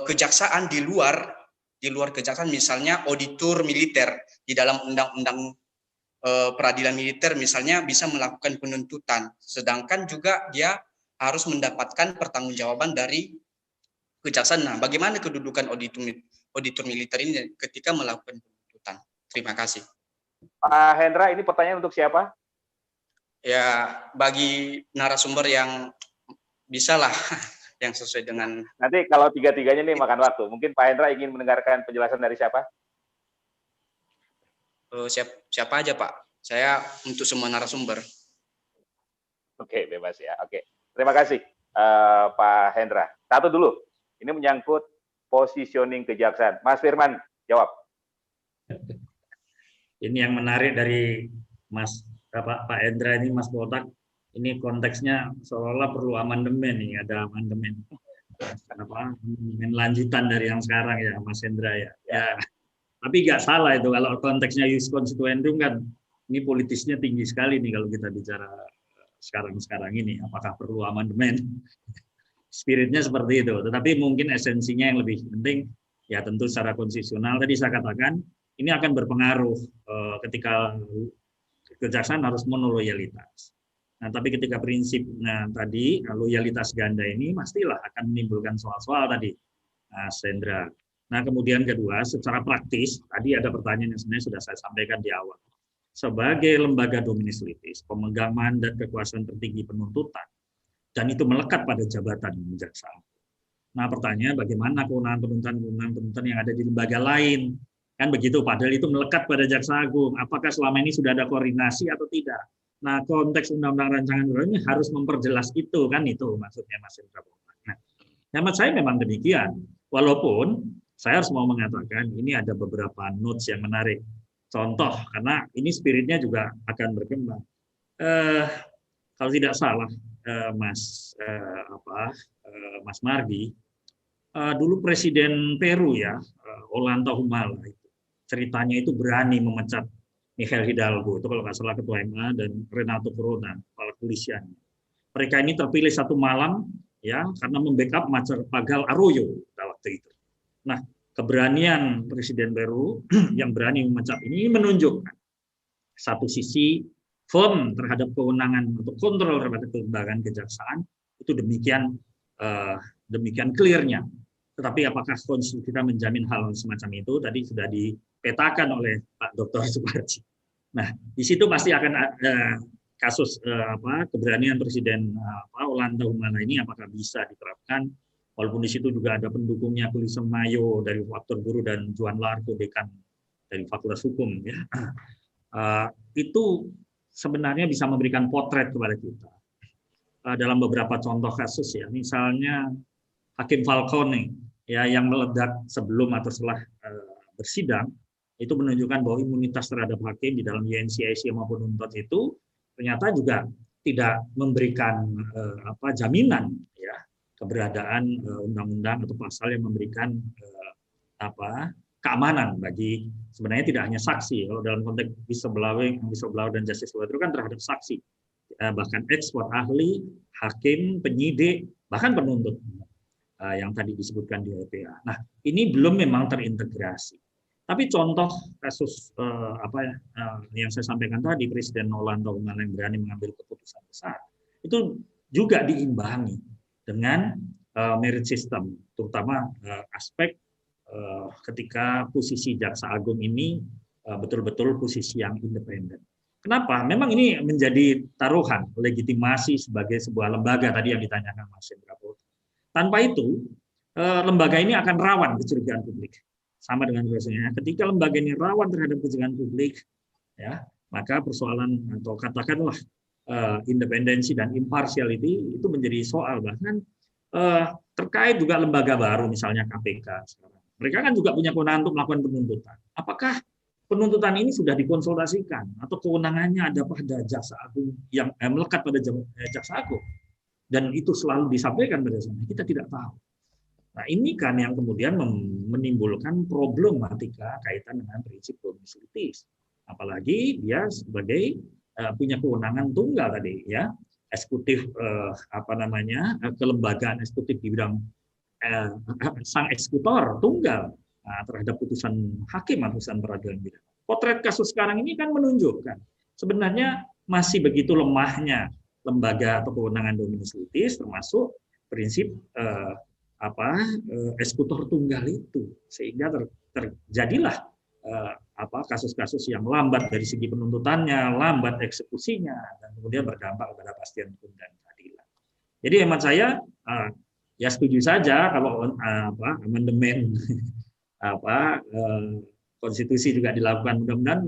kejaksaan di luar kejaksaan, misalnya auditor militer di dalam undang-undang peradilan militer misalnya bisa melakukan penuntutan, sedangkan juga dia harus mendapatkan pertanggungjawaban dari kejaksaan. Nah, bagaimana kedudukan auditor militer ini ketika melakukan penuntutan? Terima kasih. Pak Hendra, ini pertanyaan untuk siapa? Ya, bagi narasumber yang bisa lah, yang sesuai dengan... Nanti kalau tiga-tiganya nih makan waktu. Mungkin Pak Hendra ingin mendengarkan penjelasan dari siapa? Siapa aja, Pak? Saya untuk semua narasumber. Oke, bebas ya. Oke, terima kasih Pak Hendra. Satu dulu, ini menyangkut positioning kejaksaan. Mas Firman, jawab. Ini yang menarik dari Pak Hendra ini, Mas Botak, ini konteksnya seolah-olah perlu amandemen nih, ada amandemen. Amandemen lanjutan dari yang sekarang ya, Mas Hendra ya. Ya. Tapi nggak salah itu, kalau konteksnya ius constituendum kan, ini politisnya tinggi sekali nih kalau kita bicara sekarang ini, apakah perlu amandemen? Spiritnya seperti itu, tetapi mungkin esensinya yang lebih penting, ya tentu secara konstitusional, tadi saya katakan, ini akan berpengaruh ketika kejaksaan harus monoloyalitas. Nah, tapi ketika prinsipnya tadi, loyalitas ganda ini, pastilah akan menimbulkan soal-soal tadi, Mas Hendra. Nah, kemudian kedua, secara praktis, tadi ada pertanyaan yang sebenarnya sudah saya sampaikan di awal. Sebagai lembaga dominus litis, pemegang mandat kekuasaan tertinggi penuntutan, dan itu melekat pada jabatan jaksa. Nah, pertanyaan bagaimana kewenangan penuntutan yang ada di lembaga lain? Kan begitu, padahal itu melekat pada Jaksa Agung. Apakah selama ini sudah ada koordinasi atau tidak? Nah, konteks Undang-Undang Rancangan Undang ini harus memperjelas itu, kan itu maksudnya Mas Indra. Nah, hemat saya memang demikian. Walaupun saya harus mau mengatakan ini ada beberapa notes yang menarik. Contoh, karena ini spiritnya juga akan berkembang. Kalau tidak salah, Mas Mardi, dulu Presiden Peru ya, Ollanta Humala, ceritanya itu berani memecat Miguel Hidalgo, itu kalau nggak salah Ketua MA, dan Renato Corona, kepala kepolisian. Mereka ini terpilih satu malam ya karena membackup Pagal Arroyo pada waktu itu. Nah, keberanian Presiden Peru yang berani memecat ini menunjukkan satu sisi firm terhadap kewenangan atau kontrol terhadap kelembagaan kejaksaan itu demikian clear-nya. Tetapi apakah konstitusi kita menjamin hal semacam itu? Tadi sudah dipetakan oleh Pak Dr. Suparji. Nah, di situ pasti akan ada kasus keberanian Presiden Ollanta Humala ini apakah bisa diterapkan? Walaupun di situ juga ada pendukungnya Kulisem Mayo dari Faktor Guru dan Juan Larco dekan dari Fakultas Hukum ya. Itu sebenarnya bisa memberikan potret kepada kita dalam beberapa contoh kasus ya. Misalnya Hakim Falcone ya yang meledak sebelum atau setelah bersidang itu menunjukkan bahwa imunitas terhadap hakim di dalam UNCIC maupun UNTOD itu ternyata juga tidak memberikan jaminan ya keberadaan undang-undang atau pasal yang memberikan keamanan bagi sebenarnya tidak hanya saksi. Kalau dalam konteks whistleblower dan justice whistleblower itu kan terhadap saksi, bahkan ekspor ahli, hakim, penyidik, bahkan penuntut yang tadi disebutkan di LPA. Nah, ini belum memang terintegrasi. Tapi contoh kasus yang saya sampaikan tadi, Presiden Hollande yang berani mengambil keputusan besar, itu juga diimbangi dengan merit system, terutama aspek ketika posisi Jaksa Agung ini betul-betul posisi yang independen. Kenapa? Memang ini menjadi taruhan legitimasi sebagai sebuah lembaga tadi yang ditanyakan Mas Hendra. Tanpa itu, lembaga ini akan rawan kecurigaan publik. Sama dengan biasanya, ketika lembaga ini rawan terhadap kecurigaan publik, ya, maka persoalan atau katakanlah independensi dan impartiality itu menjadi soal. Bahkan terkait juga lembaga baru, misalnya KPK sekarang. Mereka kan juga punya kewenangan untuk melakukan penuntutan. Apakah penuntutan ini sudah dikonsultasikan atau kewenangannya ada pada Jaksa Agung yang melekat pada Jaksa Agung dan itu selalu disampaikan pada sana? Kita tidak tahu. Nah, ini kan yang kemudian menimbulkan problematika kaitan dengan prinsip domesilitis. Apalagi dia sebagai punya kewenangan tunggal tadi, ya, eksekutif kelembagaan eksekutif di bidang sang eksekutor tunggal terhadap putusan hakim atau putusan peradilan pidana. Potret kasus sekarang ini kan menunjukkan sebenarnya masih begitu lemahnya lembaga atau kewenangan dominus litis, termasuk prinsip eksekutor tunggal itu, sehingga terjadilah kasus-kasus yang lambat dari segi penuntutannya, lambat eksekusinya, dan kemudian berdampak kepada kepastian hukum dan keadilan. Jadi hemat saya ya setuju saja kalau amandemen konstitusi juga dilakukan. Mudah-mudahan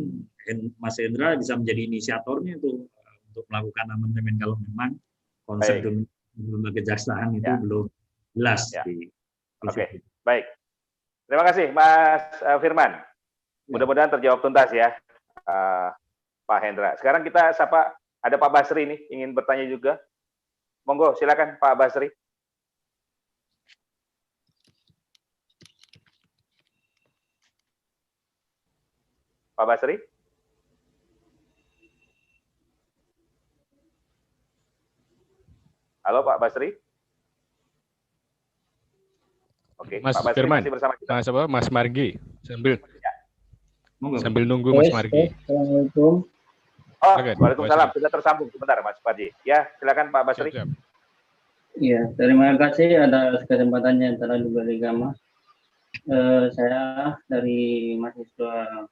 Mas Hendra bisa menjadi inisiatornya itu untuk melakukan amandemen kalau memang konsep lembaga kejaksaan itu belum jelas. Oke, baik. Terima kasih Mas Firman. Mudah-mudahan terjawab tuntas ya Pak Hendra. Sekarang kita sapa, ada Pak Basri nih ingin bertanya juga. Monggo silakan Pak Basri. Pak Basri? Halo Pak Basri? Oke, Mas Pak Basri Firman, masih bersama kita. Mas Margi, Ya. sambil nunggu Mas Margi. Assalamualaikum. Oh, waalaikumsalam. Sudah tersambung sebentar Mas Parji. Ya, silakan Pak Basri. Iya, terima kasih atas kesempatannya yang telah diberi Gama. Saya dari mahasiswa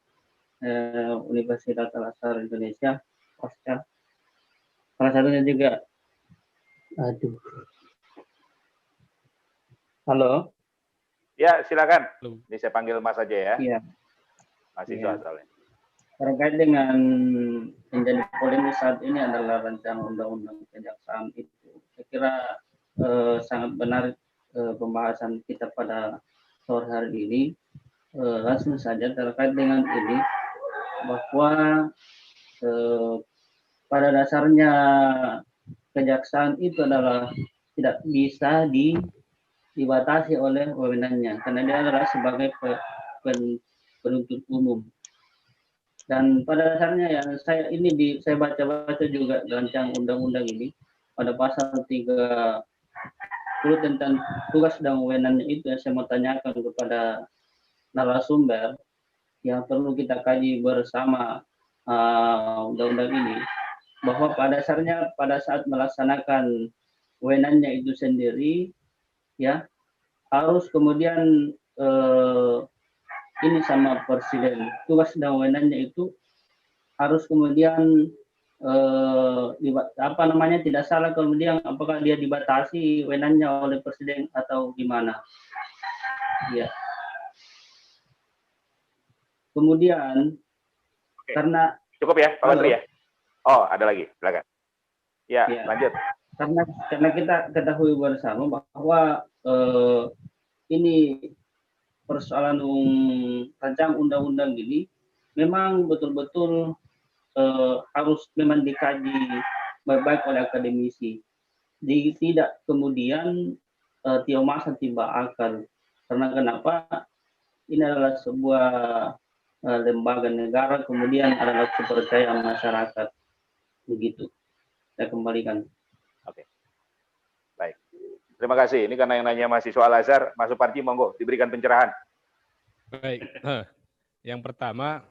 Universitas Al-Azhar Indonesia, pasca. Salah satunya juga, halo. Ya, silakan. Ini saya panggil Mas aja ya. Iya. Mahasiswa asalnya. Terkait dengan menjadi polemik saat ini adalah rancangan undang-undang kejaksaan itu. Saya kira sangat benar pembahasan kita pada sore hari ini. Langsung saja terkait dengan ini, bahwa pada dasarnya kejaksaan itu adalah tidak bisa dibatasi oleh wewenangnya, karena dia adalah sebagai penuntut umum. Dan pada dasarnya yang saya baca-baca juga rancangan undang-undang ini pada pasal 30 tentang tugas dan wewenangnya itu yang saya mau tanyakan kepada narasumber yang perlu kita kaji bersama undang-undang ini, bahwa pada dasarnya pada saat melaksanakan wewenangnya itu sendiri, ya harus kemudian ini sama presiden, tugas dan wewenangnya itu harus kemudian tidak salah kemudian apakah dia dibatasi wewenangnya oleh presiden atau gimana, ya. Kemudian karena cukup ya Pak Basri ya. Oh, ada lagi, silakan. Ya, lanjut. Karena kita ketahui bersama bahwa ini persoalan rancangan undang-undang ini memang betul-betul harus memang dikaji baik-baik oleh akademisi. Tidak kemudian tiap masa tiba akal. Karena kenapa? Ini adalah sebuah lembaga negara, kemudian adalah kepercayaan masyarakat. Begitu. Saya kembalikan. Oke. Baik. Terima kasih. Ini karena yang nanya mahasiswa Al-Azhar, Mas Suparji, monggo diberikan pencerahan. Baik. Yang pertama,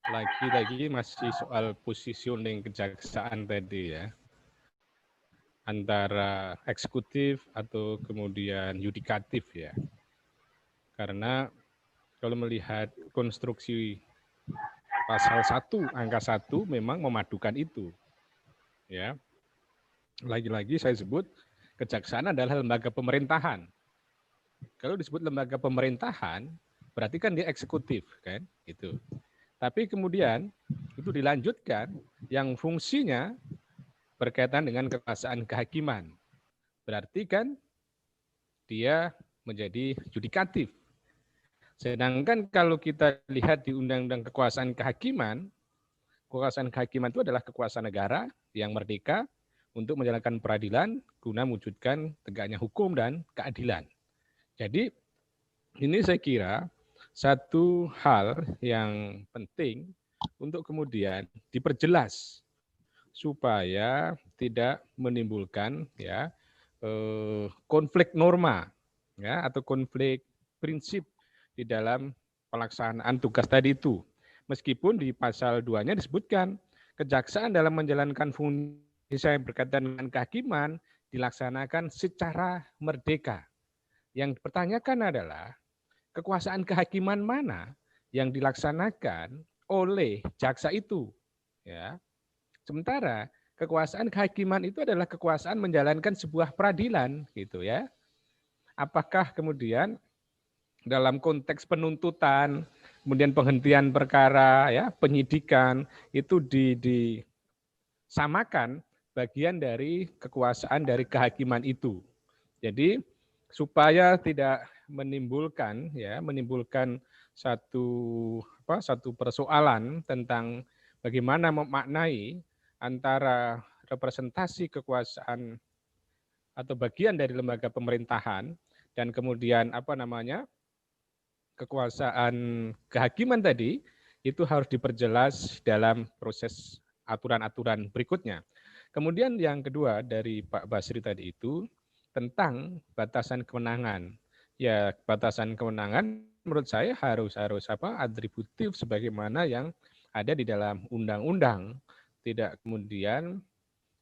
lagi-lagi masih soal positioning kejaksaan tadi ya, antara eksekutif atau kemudian yudikatif ya. Karena kalau melihat konstruksi pasal 1 angka 1 memang memadukan itu. Ya. Lagi-lagi saya sebut kejaksaan adalah lembaga pemerintahan. Kalau disebut lembaga pemerintahan, berarti kan dia eksekutif kan, itu. Tapi kemudian itu dilanjutkan yang fungsinya berkaitan dengan kekuasaan kehakiman. Berarti kan dia menjadi yudikatif. Sedangkan kalau kita lihat di Undang-Undang Kekuasaan Kehakiman itu adalah kekuasaan negara yang merdeka untuk menjalankan peradilan guna mewujudkan tegaknya hukum dan keadilan. Jadi ini saya kira satu hal yang penting untuk kemudian diperjelas supaya tidak menimbulkan ya konflik norma ya atau konflik prinsip di dalam pelaksanaan tugas tadi itu. Meskipun di pasal 2-nya disebutkan kejaksaan dalam menjalankan fungsi yang berkaitan dengan kehakiman dilaksanakan secara merdeka. Yang dipertanyakan adalah kekuasaan kehakiman mana yang dilaksanakan oleh jaksa itu, ya. Sementara kekuasaan kehakiman itu adalah kekuasaan menjalankan sebuah peradilan, gitu ya. Apakah kemudian dalam konteks penuntutan, kemudian penghentian perkara, ya, penyidikan itu disamakan bagian dari kekuasaan dari kehakiman itu. Jadi supaya tidak menimbulkan satu persoalan tentang bagaimana memaknai antara representasi kekuasaan atau bagian dari lembaga pemerintahan dan kemudian kekuasaan kehakiman tadi itu harus diperjelas dalam proses aturan-aturan berikutnya. Kemudian yang kedua dari Pak Basri tadi itu tentang batasan kewenangan. Ya, batasan kewenangan menurut saya harus atributif sebagaimana yang ada di dalam undang-undang, tidak kemudian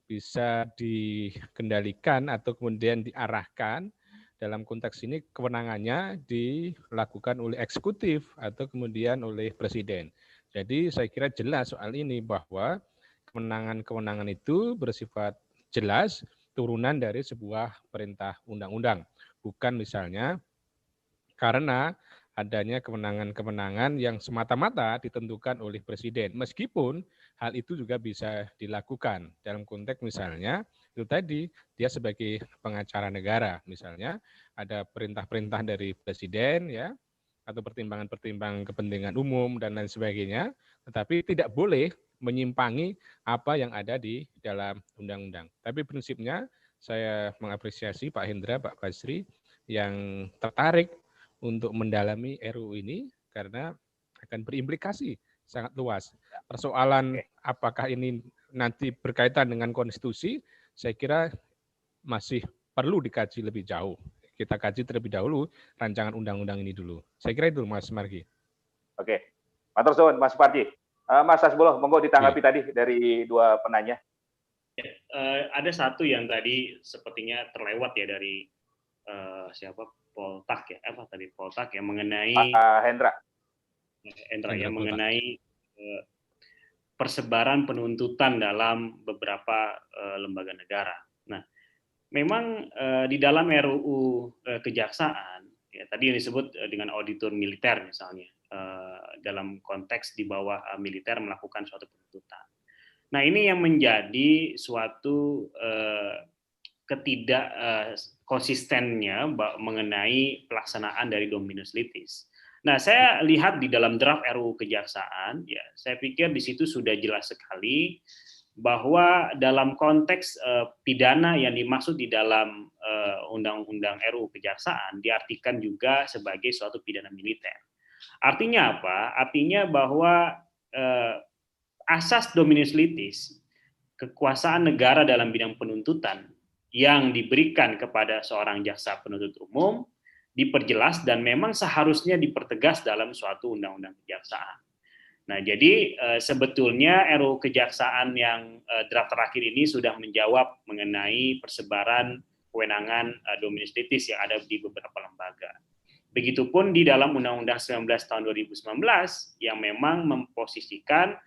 bisa dikendalikan atau kemudian diarahkan. Dalam konteks ini kewenangannya dilakukan oleh eksekutif atau kemudian oleh presiden. Jadi saya kira jelas soal ini bahwa kewenangan-kewenangan itu bersifat jelas turunan dari sebuah perintah undang-undang. Bukan misalnya karena adanya kewenangan-kewenangan yang semata-mata ditentukan oleh presiden. Meskipun hal itu juga bisa dilakukan dalam konteks misalnya itu tadi dia sebagai pengacara negara, misalnya ada perintah-perintah dari presiden ya atau pertimbangan-pertimbangan kepentingan umum dan lain sebagainya, tetapi tidak boleh menyimpangi apa yang ada di dalam undang-undang. Tapi prinsipnya saya mengapresiasi Pak Hendra, Pak Basri yang tertarik untuk mendalami RUU ini karena akan berimplikasi sangat luas. Persoalan apakah ini nanti berkaitan dengan konstitusi, saya kira masih perlu dikaji lebih jauh. Kita kaji terlebih dahulu rancangan undang-undang ini dulu. Saya kira itu Mas Margi. Oke. Matur suwun Mas Suparji. Mas Hasbuloh, monggo ditanggapi tadi dari dua penanya. Ada satu yang tadi sepertinya terlewat ya dari siapa Poltak ya, Poltak yang mengenai Hendra yang mengenai persebaran penuntutan dalam beberapa lembaga negara. Nah, memang di dalam RUU Kejaksaan ya tadi yang disebut dengan auditor militer misalnya dalam konteks di bawah militer melakukan suatu penuntutan. Nah, ini yang menjadi suatu ketidak konsistennya mengenai pelaksanaan dari Dominus Litis. Nah, saya lihat di dalam draft RUU Kejaksaan, ya, saya pikir di situ sudah jelas sekali bahwa dalam konteks pidana yang dimaksud di dalam Undang-Undang RUU Kejaksaan diartikan juga sebagai suatu pidana militer. Artinya apa? Artinya bahwa asas dominus litis, kekuasaan negara dalam bidang penuntutan yang diberikan kepada seorang jaksa penuntut umum diperjelas dan memang seharusnya dipertegas dalam suatu undang-undang kejaksaan. Nah, jadi sebetulnya RUU Kejaksaan yang draft terakhir ini sudah menjawab mengenai persebaran kewenangan dominus litis yang ada di beberapa lembaga. Begitupun di dalam Undang-Undang 19 tahun 2019 yang memang memposisikan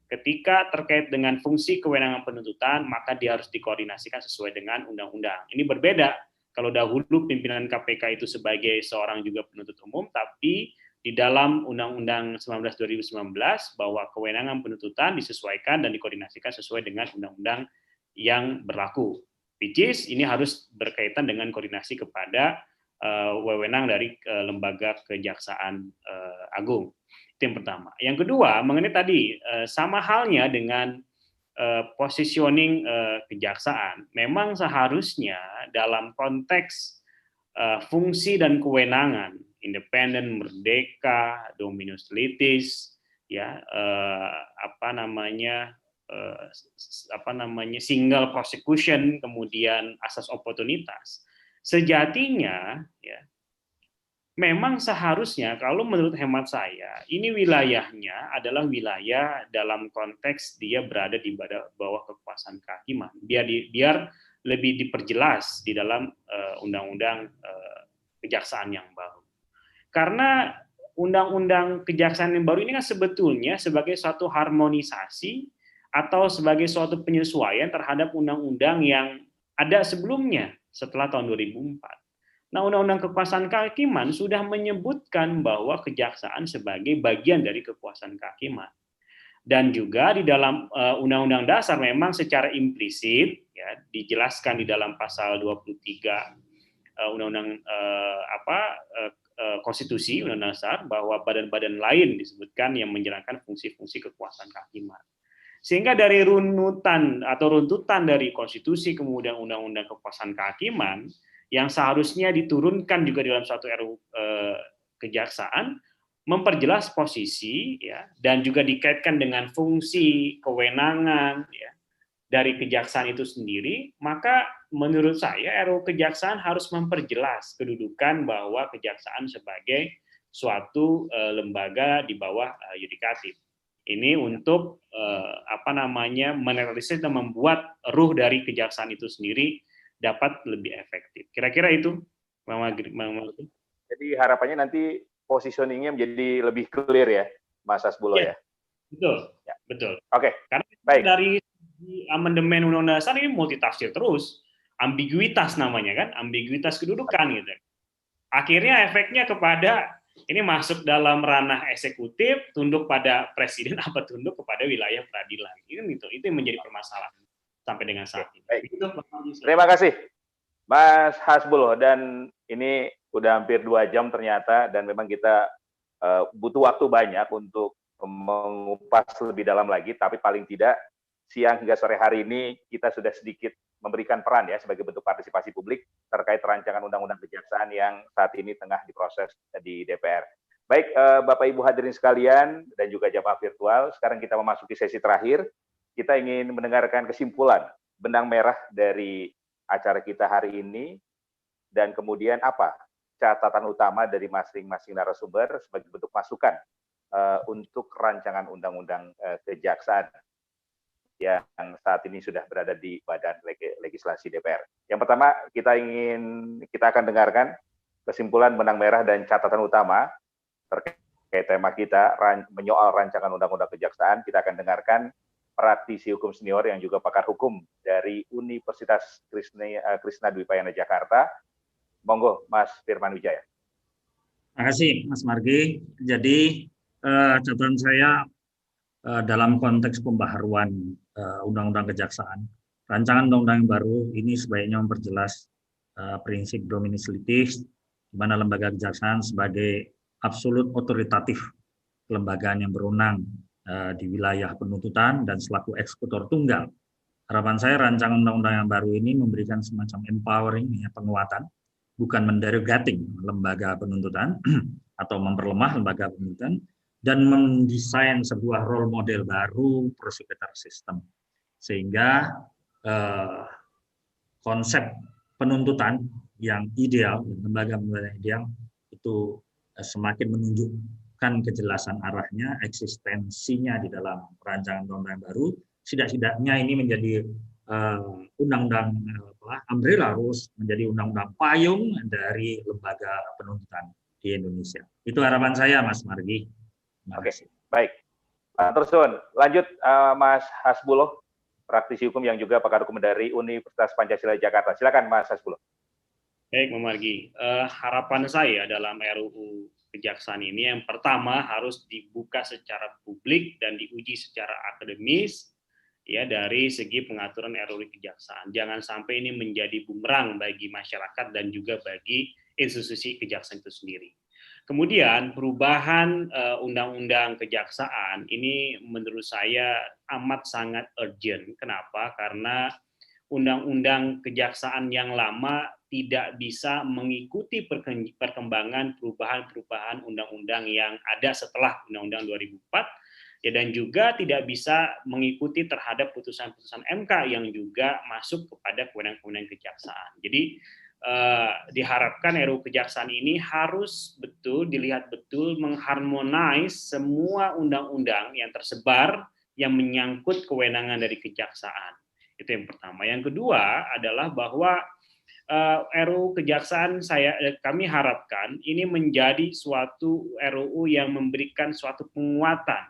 ketika terkait dengan fungsi kewenangan penuntutan, maka dia harus dikoordinasikan sesuai dengan undang-undang. Ini berbeda kalau dahulu pimpinan KPK itu sebagai seorang juga penuntut umum, tapi di dalam Undang-Undang 19 2019 bahwa kewenangan penuntutan disesuaikan dan dikoordinasikan sesuai dengan undang-undang yang berlaku. Which is ini harus berkaitan dengan koordinasi kepada wewenang dari lembaga kejaksaan agung. Itu yang pertama. Yang kedua, mengenai tadi sama halnya dengan positioning kejaksaan, memang seharusnya dalam konteks fungsi dan kewenangan independen, merdeka, dominus litis, ya single prosecution, kemudian asas oportunitas. Sejatinya, ya, memang seharusnya kalau menurut hemat saya, ini wilayahnya adalah wilayah dalam konteks dia berada di bawah kekuasaan kehakiman. Biar lebih diperjelas di dalam undang-undang kejaksaan yang baru. Karena undang-undang kejaksaan yang baru ini kan sebetulnya sebagai suatu harmonisasi atau sebagai suatu penyesuaian terhadap undang-undang yang ada sebelumnya setelah tahun 2004. Nah, Undang-Undang Kekuasaan Kehakiman sudah menyebutkan bahwa kejaksaan sebagai bagian dari kekuasaan kehakiman. Dan juga di dalam Undang-Undang Dasar memang secara implisit ya dijelaskan di dalam pasal 23 Undang-Undang Konstitusi Undang-Undang Dasar bahwa badan-badan lain disebutkan yang menjalankan fungsi-fungsi kekuasaan kehakiman. Sehingga dari runtutan dari konstitusi kemudian Undang-Undang Kekuasaan Kehakiman yang seharusnya diturunkan juga dalam suatu RUU kejaksaan memperjelas posisi ya dan juga dikaitkan dengan fungsi kewenangan ya dari kejaksaan itu sendiri, maka menurut saya RUU kejaksaan harus memperjelas kedudukan bahwa kejaksaan sebagai suatu lembaga di bawah yudikatif. Ini untuk menetralisir dan membuat ruh dari kejaksaan itu sendiri dapat lebih efektif. Kira-kira itu, Bang Magri. Jadi harapannya nanti positioningnya menjadi lebih clear ya, Mas Hasbulo ya. Betul, ya. Betul. Oke. Karena baik. Dari amandemen Undang-Undang Dasar ini multitafsir terus, ambiguitas namanya kan, ambiguitas kedudukan gitu. Akhirnya efeknya kepada ini masuk dalam ranah eksekutif, tunduk pada presiden apa tunduk kepada wilayah peradilan. Itu yang menjadi permasalahan sampai dengan saat ini. Baik. Terima kasih, Mas Hasbulo. Dan ini udah hampir 2 jam ternyata, dan memang kita butuh waktu banyak untuk mengupas lebih dalam lagi, tapi paling tidak siang hingga sore hari ini kita sudah sedikit memberikan peran ya sebagai bentuk partisipasi publik terkait rancangan undang-undang kejaksaan yang saat ini tengah diproses di DPR. Baik, Bapak Ibu hadirin sekalian dan juga jamaah virtual, sekarang kita memasuki sesi terakhir. Kita ingin mendengarkan kesimpulan benang merah dari acara kita hari ini dan kemudian apa catatan utama dari masing-masing narasumber sebagai bentuk masukan untuk rancangan undang-undang kejaksaan yang saat ini sudah berada di Badan Legislasi DPR. Yang pertama, kita akan dengarkan kesimpulan benang merah dan catatan utama terkait tema kita menyoal rancangan undang-undang kejaksaan. Kita akan dengarkan praktisi hukum senior yang juga pakar hukum dari Universitas Krishna Dwi Payana Jakarta. Monggo, Mas Firman Wijaya. Terima kasih, Mas Margi. Jadi catatan saya dalam konteks pembaharuan Undang-Undang Kejaksaan, rancangan undang-undang yang baru ini sebaiknya memperjelas prinsip dominus litis, di mana lembaga kejaksaan sebagai absolut otoritatif kelembagaan yang berwenang di wilayah penuntutan dan selaku eksekutor tunggal. Harapan saya rancangan undang-undang yang baru ini memberikan semacam empowering, ya, penguatan, bukan menderogating lembaga penuntutan atau memperlemah lembaga penuntutan, dan mendesain sebuah role model baru prosecutor system, sehingga konsep penuntutan yang ideal, lembaga penuntutan yang ideal itu semakin menunjukkan kejelasan arahnya, eksistensinya di dalam rancangan undang-undang yang baru. Setidaknya ini menjadi undang-undang umbrella rules, menjadi undang-undang payung dari lembaga penuntutan di Indonesia. Itu harapan saya, Mas Margi. Oke, baik. Terus lanjut Mas Hasbuloh, praktisi hukum yang juga pakar hukum dari Universitas Pancasila Jakarta. Silakan Mas Hasbuloh. Baik, Mas Margi. Harapan saya dalam RUU Kejaksaan ini yang pertama harus dibuka secara publik dan diuji secara akademis, ya, dari segi pengaturan RUU Kejaksaan. Jangan sampai ini menjadi bumerang bagi masyarakat dan juga bagi institusi kejaksaan itu sendiri. Kemudian perubahan undang-undang kejaksaan ini menurut saya amat sangat urgent. Kenapa? Karena undang-undang kejaksaan yang lama tidak bisa mengikuti perkembangan perubahan-perubahan undang-undang yang ada setelah Undang-Undang 2004, ya, dan juga tidak bisa mengikuti terhadap putusan-putusan MK yang juga masuk kepada kewenangan-kewenangan kejaksaan. Jadi diharapkan RUU Kejaksaan ini harus dilihat betul mengharmonize semua undang-undang yang tersebar yang menyangkut kewenangan dari kejaksaan. Itu yang pertama. Yang kedua adalah bahwa RUU Kejaksaan kami harapkan ini menjadi suatu RUU yang memberikan suatu penguatan,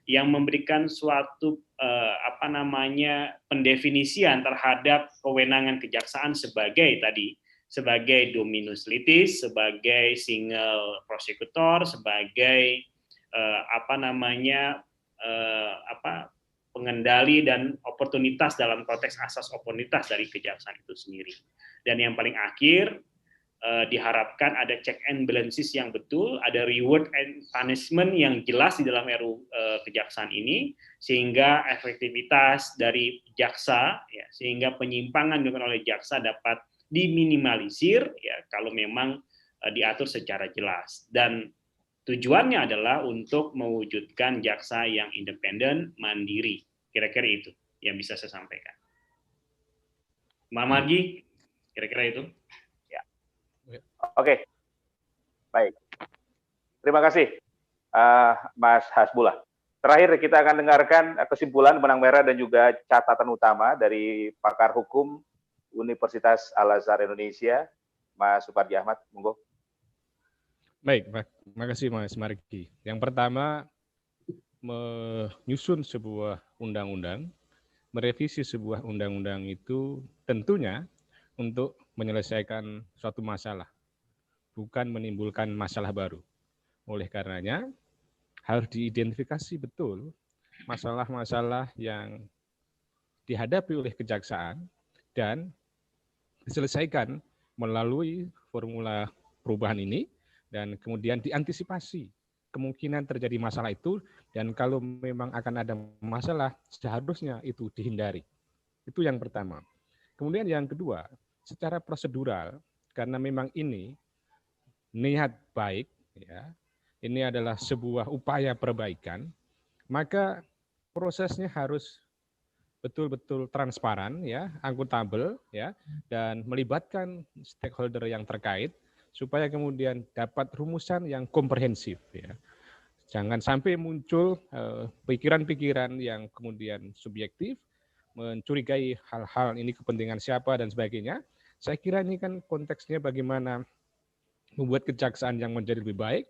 yang memberikan suatu pendefinisian terhadap kewenangan kejaksaan sebagai dominus litis, sebagai single prosecutor, sebagai pengendali dan oportunitas dalam konteks asas oportunitas dari kejaksaan itu sendiri. Dan yang paling akhir, diharapkan ada check and balances yang betul, ada reward and punishment yang jelas di dalam RUU Kejaksaan ini, sehingga efektivitas dari jaksa, ya, sehingga penyimpangan dilakukan oleh jaksa dapat diminimalisir, ya, kalau memang diatur secara jelas. Dan tujuannya adalah untuk mewujudkan jaksa yang independen, mandiri. Kira-kira itu yang bisa saya sampaikan. Mbak Margi, kira-kira itu. Ya. Oke, baik. Terima kasih, Mas Hasbulah. Terakhir kita akan dengarkan kesimpulan benang merah dan juga catatan utama dari pakar hukum Universitas Al-Azhar Indonesia, Mas Suparji Ahmad. Monggo. Baik, terima kasih Mas Margi. Yang pertama, menyusun sebuah undang-undang, merevisi sebuah undang-undang itu tentunya untuk menyelesaikan suatu masalah, bukan menimbulkan masalah baru. Oleh karenanya, harus diidentifikasi betul masalah-masalah yang dihadapi oleh kejaksaan dan diselesaikan melalui formula perubahan ini, dan kemudian diantisipasi kemungkinan terjadi masalah itu, dan kalau memang akan ada masalah, seharusnya itu dihindari. Itu yang pertama. Kemudian yang kedua, secara prosedural, karena memang ini niat baik, ya, ini adalah sebuah upaya perbaikan, maka prosesnya harus betul-betul transparan, ya, akuntabel, ya, dan melibatkan stakeholder yang terkait supaya kemudian dapat rumusan yang komprehensif, ya. Jangan sampai muncul pikiran-pikiran yang kemudian subjektif, mencurigai hal-hal ini kepentingan siapa dan sebagainya. Saya kira ini kan konteksnya bagaimana membuat kejaksaan yang menjadi lebih baik,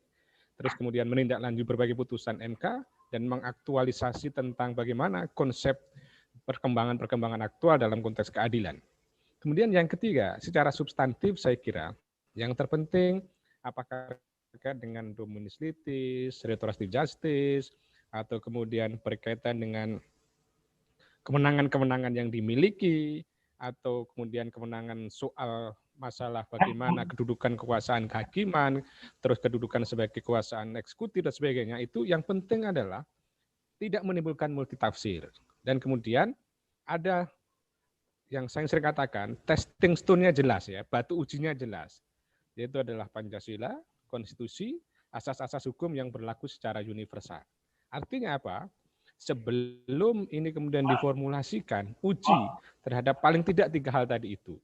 terus kemudian menindaklanjuti berbagai putusan MK dan mengaktualisasi tentang bagaimana konsep perkembangan aktual dalam konteks keadilan. Kemudian yang ketiga, secara substantif saya kira yang terpenting apakah terkait dengan dominus litis, restoratif justice, atau kemudian berkaitan dengan kemenangan-kemenangan yang dimiliki, atau kemudian kemenangan soal masalah bagaimana kedudukan kekuasaan kehakiman, terus kedudukan sebagai kekuasaan eksekutif dan sebagainya, itu yang penting adalah tidak menimbulkan multitafsir. Dan kemudian ada yang saya sering katakan, testing stone-nya jelas ya, batu ujinya jelas. Yaitu adalah Pancasila, konstitusi, asas-asas hukum yang berlaku secara universal. Artinya apa? Sebelum ini kemudian diformulasikan, uji terhadap paling tidak 3 hal tadi itu.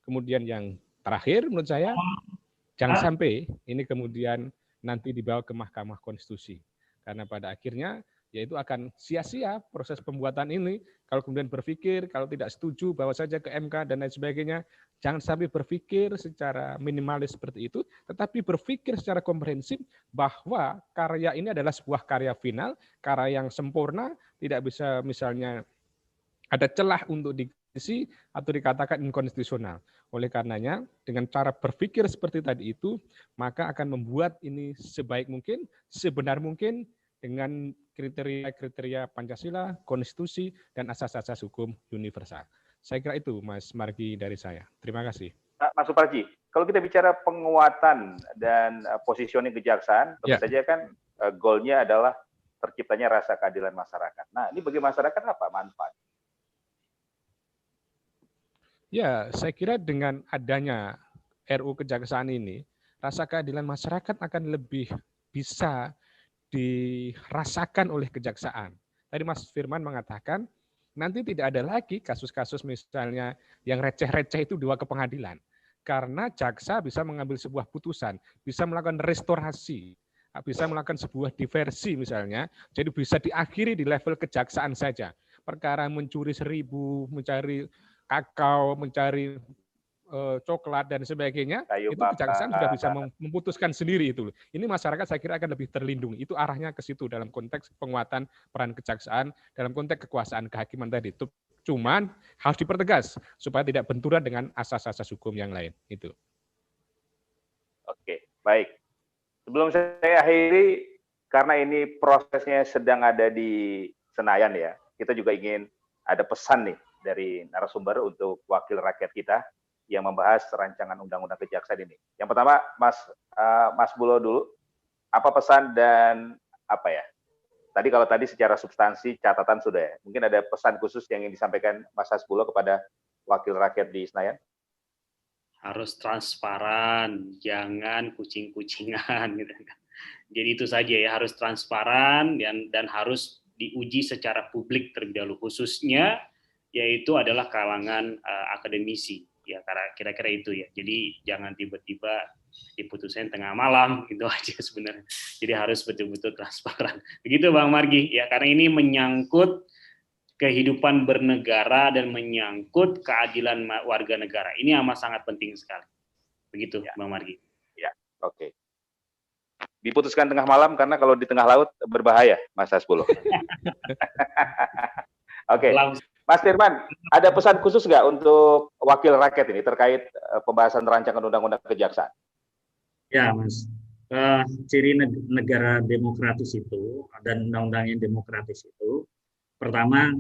Kemudian yang terakhir menurut saya, jangan sampai ini kemudian nanti dibawa ke Mahkamah Konstitusi. Karena pada akhirnya yaitu akan sia-sia proses pembuatan ini kalau kemudian berpikir, kalau tidak setuju bawa saja ke MK dan lain sebagainya. Jangan sampai berpikir secara minimalis seperti itu, tetapi berpikir secara komprehensif bahwa karya ini adalah sebuah karya final, karya yang sempurna, tidak bisa misalnya ada celah untuk diisi atau dikatakan inkonstitusional. Oleh karenanya, dengan cara berpikir seperti tadi itu, maka akan membuat ini sebaik mungkin, sebenar mungkin, dengan kriteria-kriteria Pancasila, konstitusi, dan asas-asas hukum universal. Saya kira itu, Mas Margi, dari saya. Terima kasih. Mas Suparji, kalau kita bicara penguatan dan positioning kejaksaan, tentu saja kan goalnya adalah terciptanya rasa keadilan masyarakat. Nah, ini bagi masyarakat apa manfaat? Ya, saya kira dengan adanya RU Kejaksaan ini, rasa keadilan masyarakat akan lebih bisa dirasakan oleh kejaksaan. Tadi Mas Firman mengatakan, nanti tidak ada lagi kasus-kasus misalnya yang receh-receh itu dibawa ke pengadilan. Karena jaksa bisa mengambil sebuah putusan, bisa melakukan restorasi, bisa melakukan sebuah diversi misalnya, jadi bisa diakhiri di level kejaksaan saja. Perkara mencuri 1000, mencari kakao, mencari coklat dan sebagainya, Kayu itu bakar. kejaksaan sudah bisa memutuskan sendiri itu. Ini masyarakat saya kira akan lebih terlindungi. Itu arahnya ke situ dalam konteks penguatan peran kejaksaan, dalam konteks kekuasaan kehakiman tadi. Itu cuman harus dipertegas supaya tidak benturan dengan asas-asas hukum yang lain. Itu. Oke, baik. Sebelum saya akhiri, karena ini prosesnya sedang ada di Senayan ya, kita juga ingin ada pesan nih dari narasumber untuk wakil rakyat kita yang membahas rancangan undang-undang kejaksaan ini. Yang pertama, Mas Bulo dulu, apa pesan dan apa ya? Kalau tadi secara substansi catatan sudah ya. Mungkin ada pesan khusus yang ingin disampaikan Mas Hasbulo kepada wakil rakyat di Senayan? Harus transparan, jangan kucing-kucingan. Gitu. Jadi itu saja ya, harus transparan dan harus diuji secara publik terlebih dahulu, khususnya yaitu adalah kalangan akademisi. Ya kira-kira itu ya. Jadi jangan tiba-tiba diputuskan tengah malam, gitu aja sebenarnya. Jadi harus betul-betul transparan. Begitu Bang Margi ya, karena ini menyangkut kehidupan bernegara dan menyangkut keadilan warga negara. Ini amat sangat penting sekali. Begitu ya, Bang Margi. Ya, oke. Diputuskan tengah malam karena kalau di tengah laut berbahaya, Mas Hasbulo. Oke. Mas Firman, ada pesan khusus nggak untuk wakil rakyat ini terkait pembahasan rancangan undang-undang kejaksaan? Ya, Mas. Ciri negara demokratis itu dan undang-undang yang demokratis itu, pertama,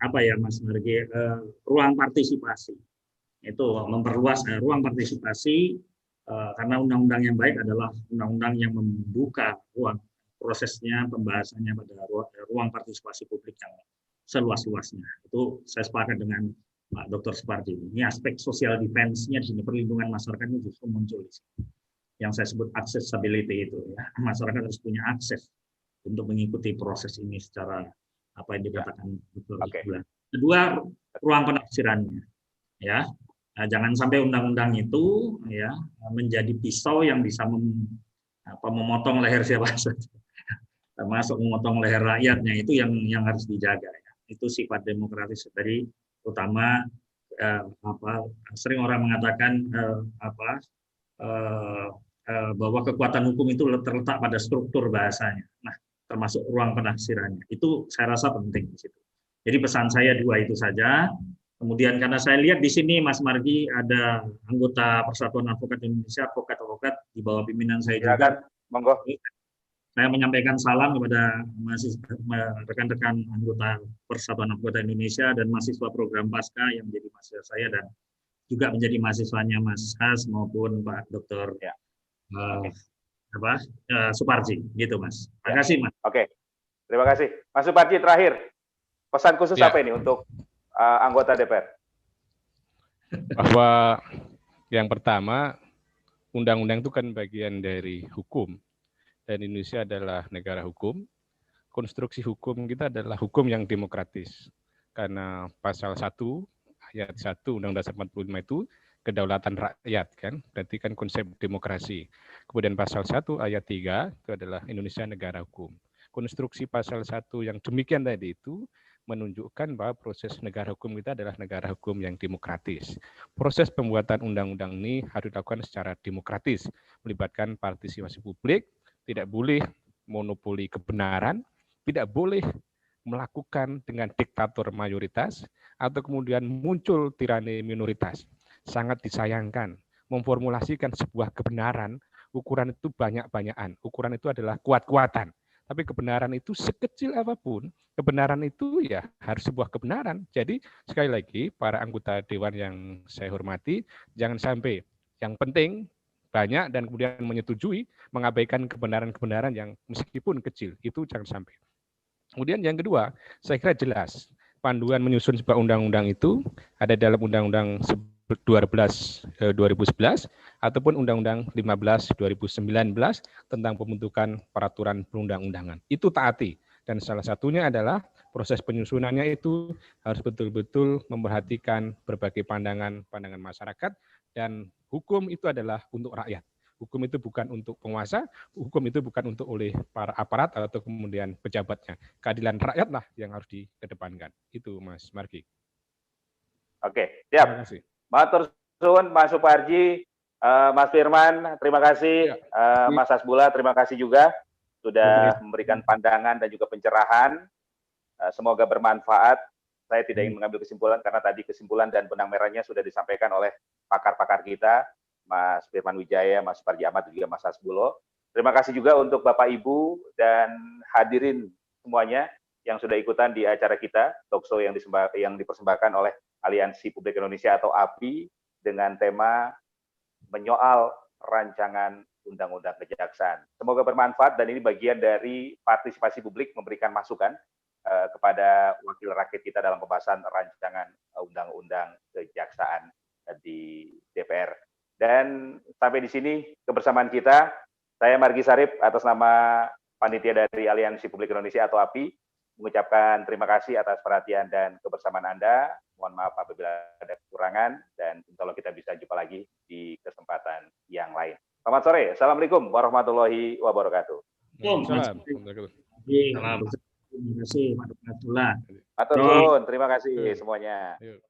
apa ya, Mas Margi, ruang partisipasi. Itu memperluas ruang partisipasi, karena undang-undang yang baik adalah undang-undang yang membuka ruang prosesnya, pembahasannya pada ruang partisipasi publik yang seluas-luasnya. Itu saya sepakat dengan Pak Dr. Suparji. Ini aspek social defense-nya di sini, perlindungan masyarakat ini justru muncul di sini. Yang saya sebut accessibility itu ya. Masyarakat harus punya akses untuk mengikuti proses ini secara apa yang dikatakan betul. Kedua, ruang penafsirannya. Ya. Nah, jangan sampai undang-undang itu ya menjadi pisau yang bisa memotong leher siapa saja. Termasuk memotong leher rakyatnya, itu yang harus dijaga ya. Itu sifat demokratis tadi, utama sering orang mengatakan bahwa kekuatan hukum itu terletak pada struktur bahasanya. Nah, termasuk ruang penafsirannya. Itu saya rasa penting di situ. Jadi pesan saya dua itu saja. Kemudian karena saya lihat di sini Mas Margi ada anggota Persatuan Advokat Indonesia, advokat-advokat di bawah pimpinan saya juga. Monggo. Saya menyampaikan salam kepada rekan-rekan anggota Persatuan Advokat Indonesia dan mahasiswa program Pasca yang menjadi mahasiswa saya, dan juga menjadi mahasiswanya Mas Has maupun Pak Dr. Ya. Suparji, gitu Mas. Terima Ya. kasih Mas. Oke, terima kasih. Mas Suparji, terakhir, pesan khusus Ya. apa ini untuk anggota DPR? Bahwa yang pertama, undang-undang itu kan bagian dari hukum, dan Indonesia adalah negara hukum. Konstruksi hukum kita adalah hukum yang demokratis, karena pasal 1 ayat 1 Undang-Undang Dasar 45 itu kedaulatan rakyat, kan, berarti kan konsep demokrasi. Kemudian pasal 1 ayat 3 itu adalah Indonesia negara hukum. Konstruksi pasal 1 yang demikian tadi itu menunjukkan bahwa proses negara hukum kita adalah negara hukum yang demokratis. Proses pembuatan undang-undang ini harus dilakukan secara demokratis, melibatkan partisipasi publik, tidak boleh monopoli kebenaran, tidak boleh melakukan dengan diktator mayoritas, atau kemudian muncul tirani minoritas. Sangat disayangkan, memformulasikan sebuah kebenaran, ukuran itu banyak-banyakan, ukuran itu adalah kuat-kuatan. Tapi kebenaran itu sekecil apapun, kebenaran itu ya harus sebuah kebenaran. Jadi sekali lagi, para anggota Dewan yang saya hormati, jangan sampai yang penting banyak dan kemudian menyetujui, mengabaikan kebenaran-kebenaran yang meskipun kecil, itu jangan sampai. Kemudian yang kedua, saya kira jelas, panduan menyusun sebuah undang-undang itu ada dalam Undang-Undang 12/2011 ataupun Undang-Undang 15/2019 tentang pembentukan peraturan perundang-undangan. Itu taati, dan salah satunya adalah proses penyusunannya itu harus betul-betul memperhatikan berbagai pandangan masyarakat, dan hukum itu adalah untuk rakyat. Hukum itu bukan untuk penguasa, hukum itu bukan untuk oleh para aparat atau kemudian pejabatnya. Keadilan rakyatlah yang harus dikedepankan. Itu Mas Margi. Oke, siap. Terima kasih. Matur suwun Mas Suparji, Mas Firman, terima kasih. Mas Hasbullah, terima kasih juga sudah memberikan pandangan dan juga pencerahan. Semoga bermanfaat. Saya tidak ingin mengambil kesimpulan karena tadi kesimpulan dan benang merahnya sudah disampaikan oleh pakar-pakar kita, Mas Firman Wijaya, Mas Suparji Ahmad, dan juga Mas Hasbullah. Terima kasih juga untuk Bapak Ibu dan hadirin semuanya yang sudah ikutan di acara kita, talkshow yang dipersembahkan oleh Aliansi Publik Indonesia atau API dengan tema menyoal rancangan Undang-Undang Kejaksaan. Semoga bermanfaat dan ini bagian dari partisipasi publik memberikan masukan kepada wakil rakyat kita dalam pembahasan rancangan Undang-Undang Kejaksaan di DPR. Dan sampai di sini kebersamaan kita, saya Margi Sarip atas nama panitia dari Aliansi Publik Indonesia atau API mengucapkan terima kasih atas perhatian dan kebersamaan Anda. Mohon maaf apabila ada kekurangan dan insya Allah kita bisa jumpa lagi di kesempatan yang lain. Selamat sore. Assalamualaikum warahmatullahi wabarakatuh. Waalaikumsalam. Terima kasih Pak Dr. Abdullah. Matur suwun, terima kasih semuanya. Yuk.